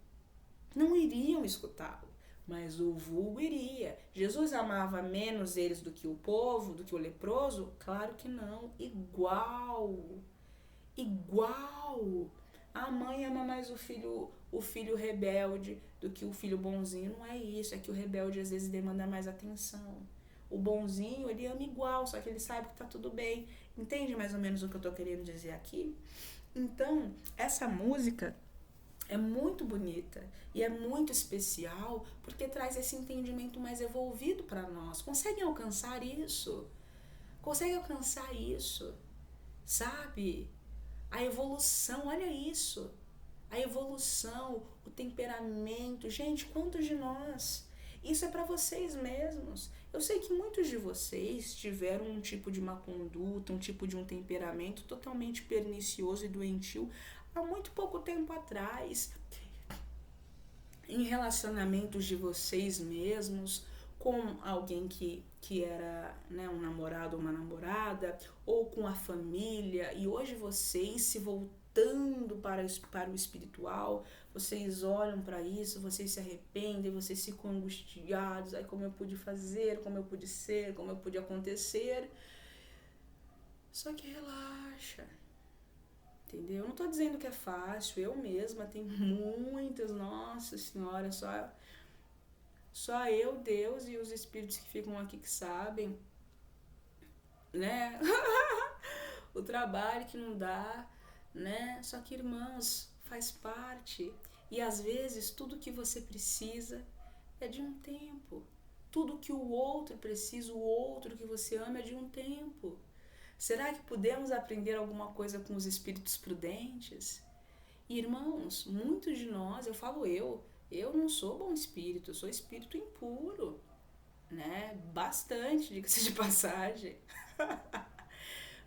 não iriam escutá-lo. Mas o vulgo iria. Jesus amava menos eles do que o povo, do que o leproso? Claro que não. Igual. A mãe ama mais o filho rebelde do que o filho bonzinho. Não é isso, é que o rebelde às vezes demanda mais atenção. O bonzinho, ele ama igual, só que ele sabe que tá tudo bem. Entende mais ou menos o que eu tô querendo dizer aqui? Então, essa música é muito bonita e é muito especial porque traz esse entendimento mais evolvido para nós. Conseguem alcançar isso? Conseguem alcançar isso? Sabe? A evolução, olha isso. A evolução, o temperamento. Gente, quantos de nós? Isso é para vocês mesmos. Eu sei que muitos de vocês tiveram um tipo de má conduta, um tipo de um temperamento totalmente pernicioso e doentio há muito pouco tempo atrás, em relacionamentos de vocês mesmos, com alguém que era, né, um namorado ou uma namorada, ou com a família, e hoje vocês se voltando para o espiritual, vocês olham para isso, vocês se arrependem, vocês ficam angustiados, aí como eu pude fazer, como eu pude ser, como eu pude acontecer. Só que relaxa. Entendeu? Eu não tô dizendo que é fácil, eu mesma tenho muitas, nossa senhora, só eu, Deus e os espíritos que ficam aqui que sabem, né? O trabalho que não dá, né? Só que, irmãos, faz parte. E às vezes tudo que você precisa é de um tempo. Tudo que o outro precisa, o outro que você ama é de um tempo. Será que podemos aprender alguma coisa com os espíritos prudentes? Irmãos, muitos de nós, eu não sou bom espírito, eu sou espírito impuro, né? Bastante, diga-se de passagem.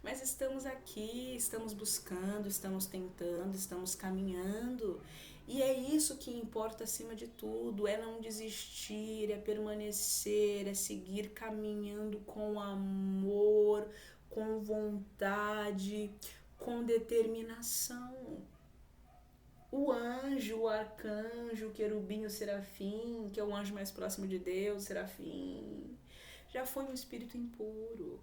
Mas estamos aqui, estamos buscando, estamos tentando, estamos caminhando. E é isso que importa acima de tudo, é não desistir, é permanecer, é seguir caminhando com amor, com vontade, com determinação. O anjo, o arcanjo, o querubim, o serafim, que é o anjo mais próximo de Deus, o serafim, já foi um espírito impuro.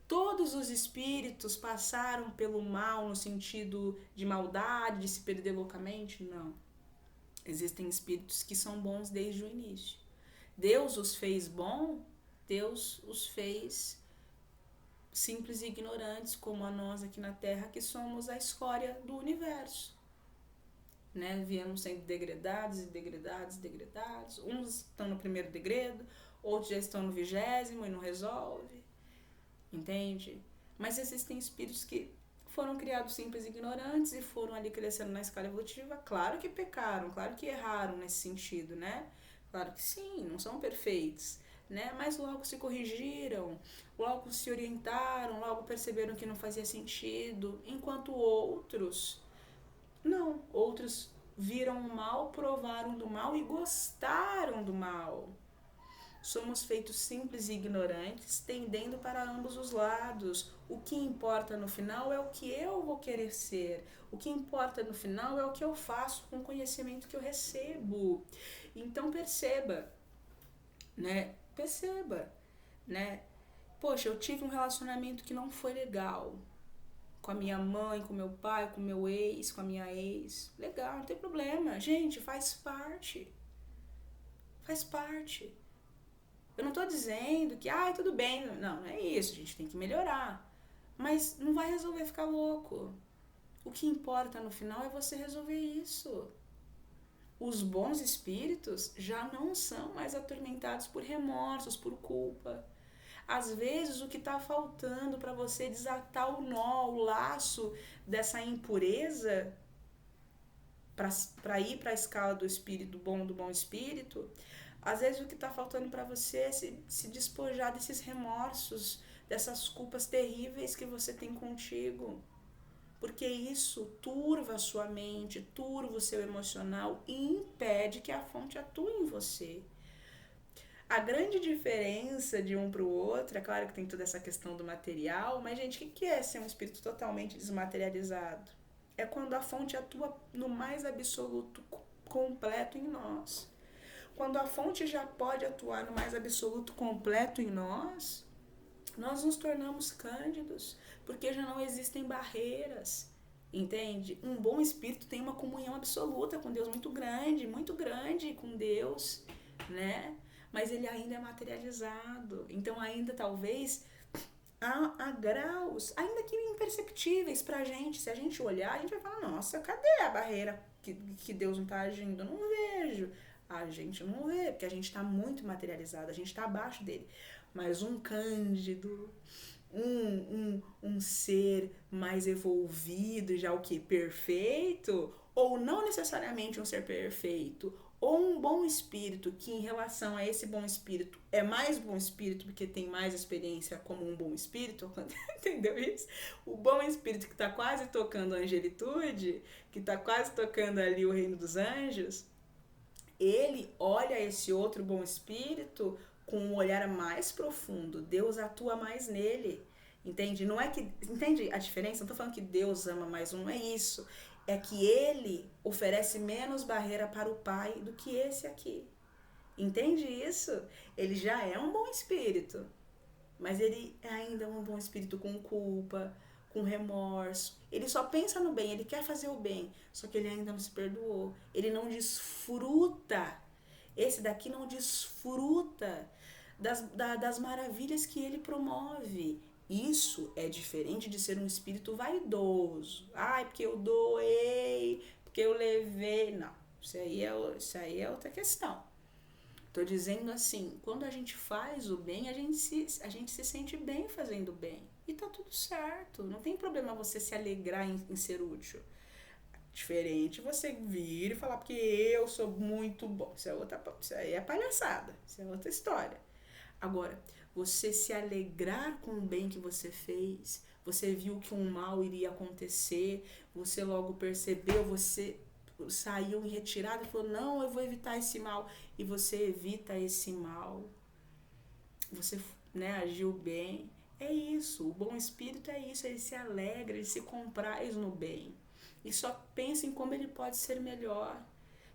Todos os espíritos passaram pelo mal no sentido de maldade, de se perder loucamente? Não. Existem espíritos que são bons desde o início. Deus os fez bom, Deus os fez simples e ignorantes, como a nós aqui na Terra, que somos a escória do universo. Né? Viemos sendo degradados e degradados e degradados. Uns estão no primeiro degredo, outros já estão no 20º e não resolve. Entende? Mas existem espíritos que foram criados simples e ignorantes e foram ali crescendo na escala evolutiva. Claro que pecaram, claro que erraram nesse sentido, né? Claro que sim, não são perfeitos, né? Mas logo se corrigiram, logo se orientaram, logo perceberam que não fazia sentido, enquanto outros não, outros viram o mal, provaram do mal e gostaram do mal. Somos feitos simples e ignorantes, tendendo para ambos os lados. O que importa no final é o que eu vou querer ser. O que importa no final é o que eu faço com o conhecimento que eu recebo. Então perceba, né? Perceba, né? Poxa, eu tive um relacionamento que não foi legal. Com a minha mãe, com meu pai, com meu ex, com a minha ex. Legal, não tem problema. Gente, faz parte. Faz parte. Eu não tô dizendo que, tudo bem, não é isso, a gente tem que melhorar. Mas não vai resolver ficar louco. O que importa no final é você resolver isso. Os bons espíritos já não são mais atormentados por remorsos, por culpa. Às vezes o que está faltando para você desatar o nó, o laço dessa impureza, para ir para a escala do espírito do bom espírito, às vezes o que está faltando para você é se despojar desses remorsos, dessas culpas terríveis que você tem contigo. Porque isso turva a sua mente, turva o seu emocional e impede que a fonte atue em você. A grande diferença de um para o outro, é claro que tem toda essa questão do material, mas, gente, o que é ser um espírito totalmente desmaterializado? É quando a fonte atua no mais absoluto completo em nós. Quando a fonte já pode atuar no mais absoluto completo em nós nos tornamos cândidos, porque já não existem barreiras, entende? Um bom espírito tem uma comunhão absoluta com Deus muito grande com Deus, né? Mas ele ainda é materializado, então ainda talvez há graus, ainda que imperceptíveis pra gente. Se a gente olhar, a gente vai falar, nossa, cadê a barreira que Deus não tá agindo? Eu não vejo. A gente não vê, porque a gente está muito materializado, a gente está abaixo dele. Mas um cândido, um ser mais evolvido, já o que? Perfeito? Ou não necessariamente um ser perfeito, ou um bom espírito que em relação a esse bom espírito é mais bom espírito porque tem mais experiência como um bom espírito, entendeu isso? O bom espírito que está quase tocando a angelitude, que está quase tocando ali o reino dos anjos, ele olha esse outro bom espírito com um olhar mais profundo. Deus atua mais nele, entende? Não é que, entende a diferença? Não tô falando que Deus ama mais um, não é isso. É que ele oferece menos barreira para o Pai do que esse aqui. Entende isso? Ele já é um bom espírito, mas ele é ainda um bom espírito com culpa, com remorso. Ele só pensa no bem, ele quer fazer o bem, só que ele ainda não se perdoou. Ele não desfruta. Esse daqui não desfruta das maravilhas que ele promove. Isso é diferente de ser um espírito vaidoso. Porque eu doei, porque eu levei. Não, isso aí é outra questão. Tô dizendo assim, quando a gente faz o bem, a gente se sente bem fazendo bem. E tá tudo certo. Não tem problema você se alegrar em ser útil. Diferente você vir e falar porque eu sou muito bom. Isso aí é palhaçada. Isso é outra história. Agora, você se alegrar com o bem que você fez, você viu que um mal iria acontecer, você logo percebeu, você saiu em retirada e falou, não, eu vou evitar esse mal. E você evita esse mal. Você, né, agiu bem. É isso, o bom espírito é isso, ele se alegra, ele se compraz no bem. E só pensa em como ele pode ser melhor.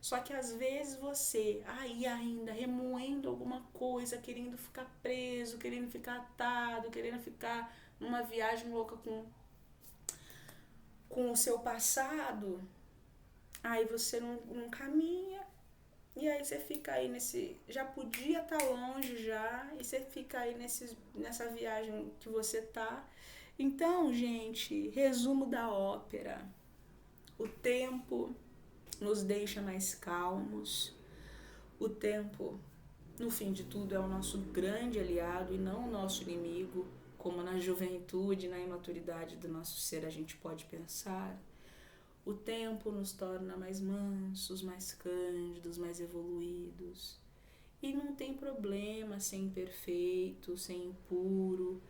Só que às vezes você, aí ainda, remoendo alguma coisa, querendo ficar preso, querendo ficar atado, querendo ficar numa viagem louca com o seu passado, aí você não caminha, e aí você fica aí nesse. Já podia estar longe já, e você fica aí nessa viagem que você tá. Então, gente, resumo da ópera. O tempo nos deixa mais calmos. O tempo, no fim de tudo, é o nosso grande aliado e não o nosso inimigo, como na juventude, na imaturidade do nosso ser a gente pode pensar. O tempo nos torna mais mansos, mais cândidos, mais evoluídos. E não tem problema ser imperfeito, ser impuro,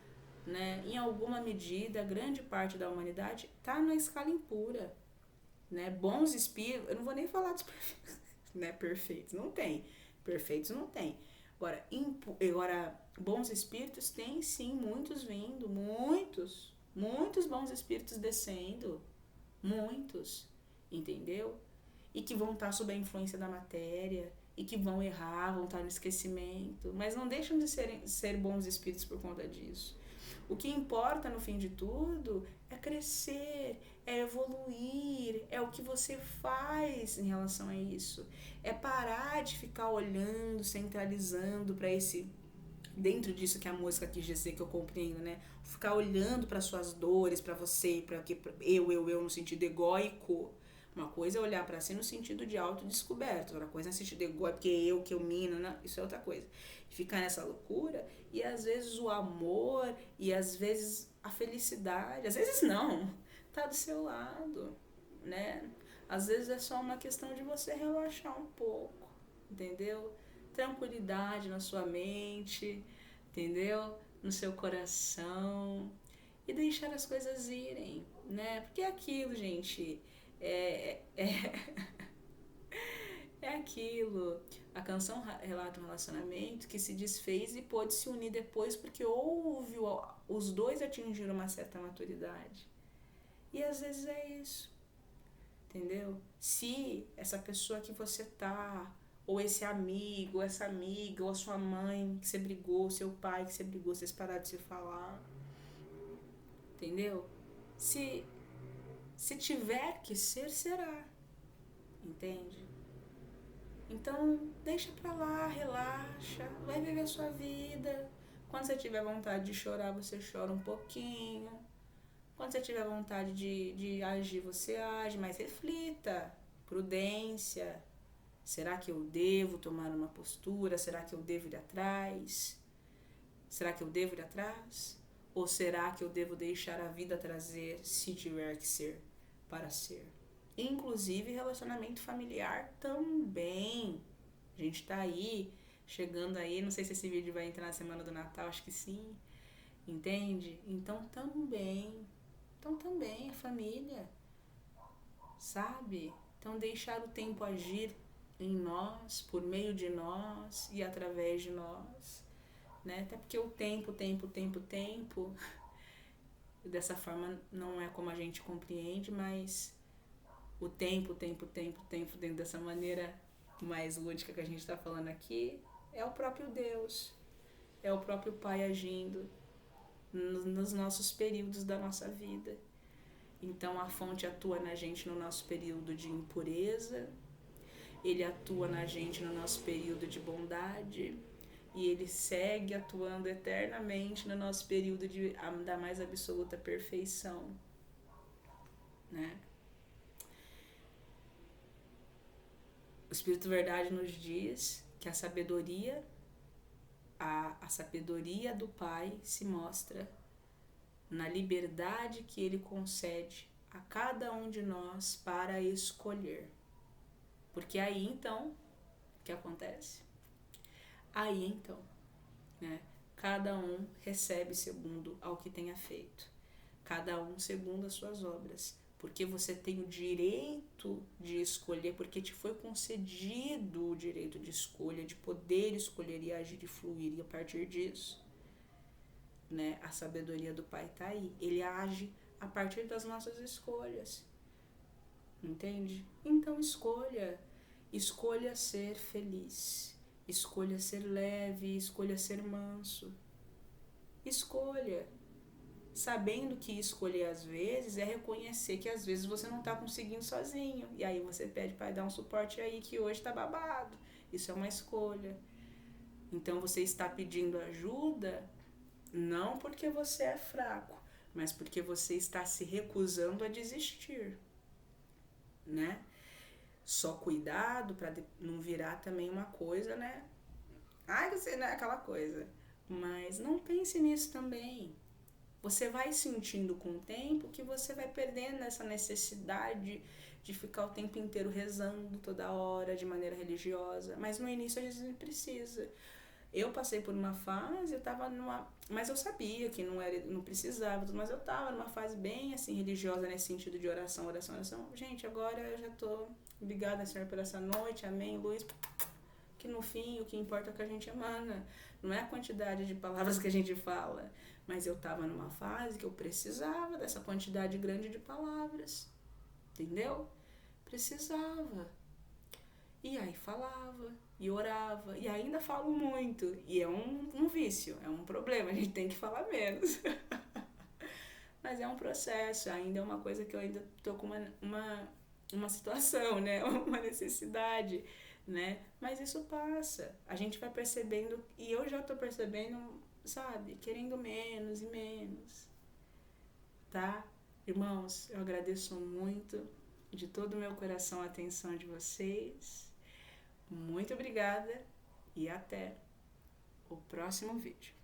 né? Em alguma medida, a grande parte da humanidade está na escala impura, né? Bons espíritos, eu não vou nem falar dos perfeitos, né? Perfeitos, não tem. Perfeitos não tem. Agora, bons espíritos tem sim, muitos vindo, muitos bons espíritos descendo, muitos, entendeu? E que vão estar sob a influência da matéria, e que vão errar, vão estar no esquecimento, mas não deixam de ser bons espíritos por conta disso. O que importa no fim de tudo é crescer, é evoluir, é o que você faz em relação a isso. É parar de ficar olhando, centralizando para esse, dentro disso que a música quis dizer, que eu compreendo, né? Ficar olhando para suas dores, para você, para que eu no sentido egóico. Uma coisa é olhar para si no sentido de autodescoberta, outra coisa é no sentido egóico, porque que eu mino, né? Isso é outra coisa. Ficar nessa loucura e às vezes o amor e às vezes a felicidade, às vezes não, tá do seu lado, né? Às vezes é só uma questão de você relaxar um pouco, entendeu? Tranquilidade na sua mente, entendeu? No seu coração e deixar as coisas irem, né? Porque é aquilo, gente, é, é, é aquilo. A canção relata um relacionamento que se desfez e pôde se unir depois porque os dois atingiram uma certa maturidade. E às vezes é isso, entendeu? Se essa pessoa que você tá, ou esse amigo, ou essa amiga, ou a sua mãe que você brigou, seu pai que você brigou, vocês pararam de se falar, entendeu? Se, se tiver que ser, será, entende? Então, deixa pra lá, relaxa, vai viver a sua vida. Quando você tiver vontade de chorar, você chora um pouquinho. Quando você tiver vontade de agir, você age, mas reflita. Prudência. Será que eu devo tomar uma postura? Será que eu devo ir atrás? Será que eu devo ir atrás? Ou será que eu devo deixar a vida trazer, se tiver que ser, para ser? Inclusive relacionamento familiar também. A gente tá aí, chegando aí, não sei se esse vídeo vai entrar na semana do Natal, acho que sim. Entende? Então também a família, sabe? Então deixar o tempo agir em nós, por meio de nós e através de nós, né? Até porque o tempo, dessa forma não é como a gente compreende, mas o tempo, dentro dessa maneira mais lúdica que a gente está falando aqui, é o próprio Deus, é o próprio Pai agindo nos nossos períodos da nossa vida. Então a fonte atua na gente no nosso período de impureza, ele atua na gente no nosso período de bondade e ele segue atuando eternamente no nosso período da mais absoluta perfeição, né? O Espírito Verdade nos diz que a sabedoria do Pai se mostra na liberdade que Ele concede a cada um de nós para escolher. Porque aí então, o que acontece? Aí então, né, cada um recebe segundo ao que tenha feito, cada um segundo as suas obras, porque você tem o direito de escolher, porque te foi concedido o direito de escolha, de poder escolher e agir e fluir, e a partir disso, né, a sabedoria do Pai está aí, Ele age a partir das nossas escolhas, entende? Então escolha ser feliz, escolha ser leve, escolha ser manso, escolha, sabendo que escolher às vezes é reconhecer que às vezes você não está conseguindo sozinho, e aí você pede para dar um suporte aí que hoje está babado, isso é uma escolha. Então você está pedindo ajuda não porque você é fraco, mas porque você está se recusando a desistir, né? Só cuidado para não virar também uma coisa, né? Ai, você não é aquela coisa. Mas não pense nisso também. Você vai sentindo com o tempo que você vai perdendo essa necessidade de ficar o tempo inteiro rezando toda hora, de maneira religiosa. Mas no início a gente precisa. Eu passei por uma fase, eu tava numa... Mas eu sabia que não precisava, mas eu tava numa fase bem assim, religiosa, nesse sentido de oração. Gente, agora eu já tô obrigada, Senhor, por essa noite, amém, luz. Que no fim, o que importa é o que a gente emana. Não é a quantidade de palavras que a gente fala. Mas eu tava numa fase que eu precisava dessa quantidade grande de palavras. Entendeu? Precisava. E aí falava, e orava, e ainda falo muito. E é um vício, é um problema, a gente tem que falar menos. Mas é um processo, ainda é uma coisa que eu ainda tô com uma situação, né? Uma necessidade, né? Mas isso passa, a gente vai percebendo, e eu já tô percebendo, sabe? Querendo menos e menos, tá? Irmãos, eu agradeço muito de todo o meu coração a atenção de vocês. Muito obrigada e até o próximo vídeo.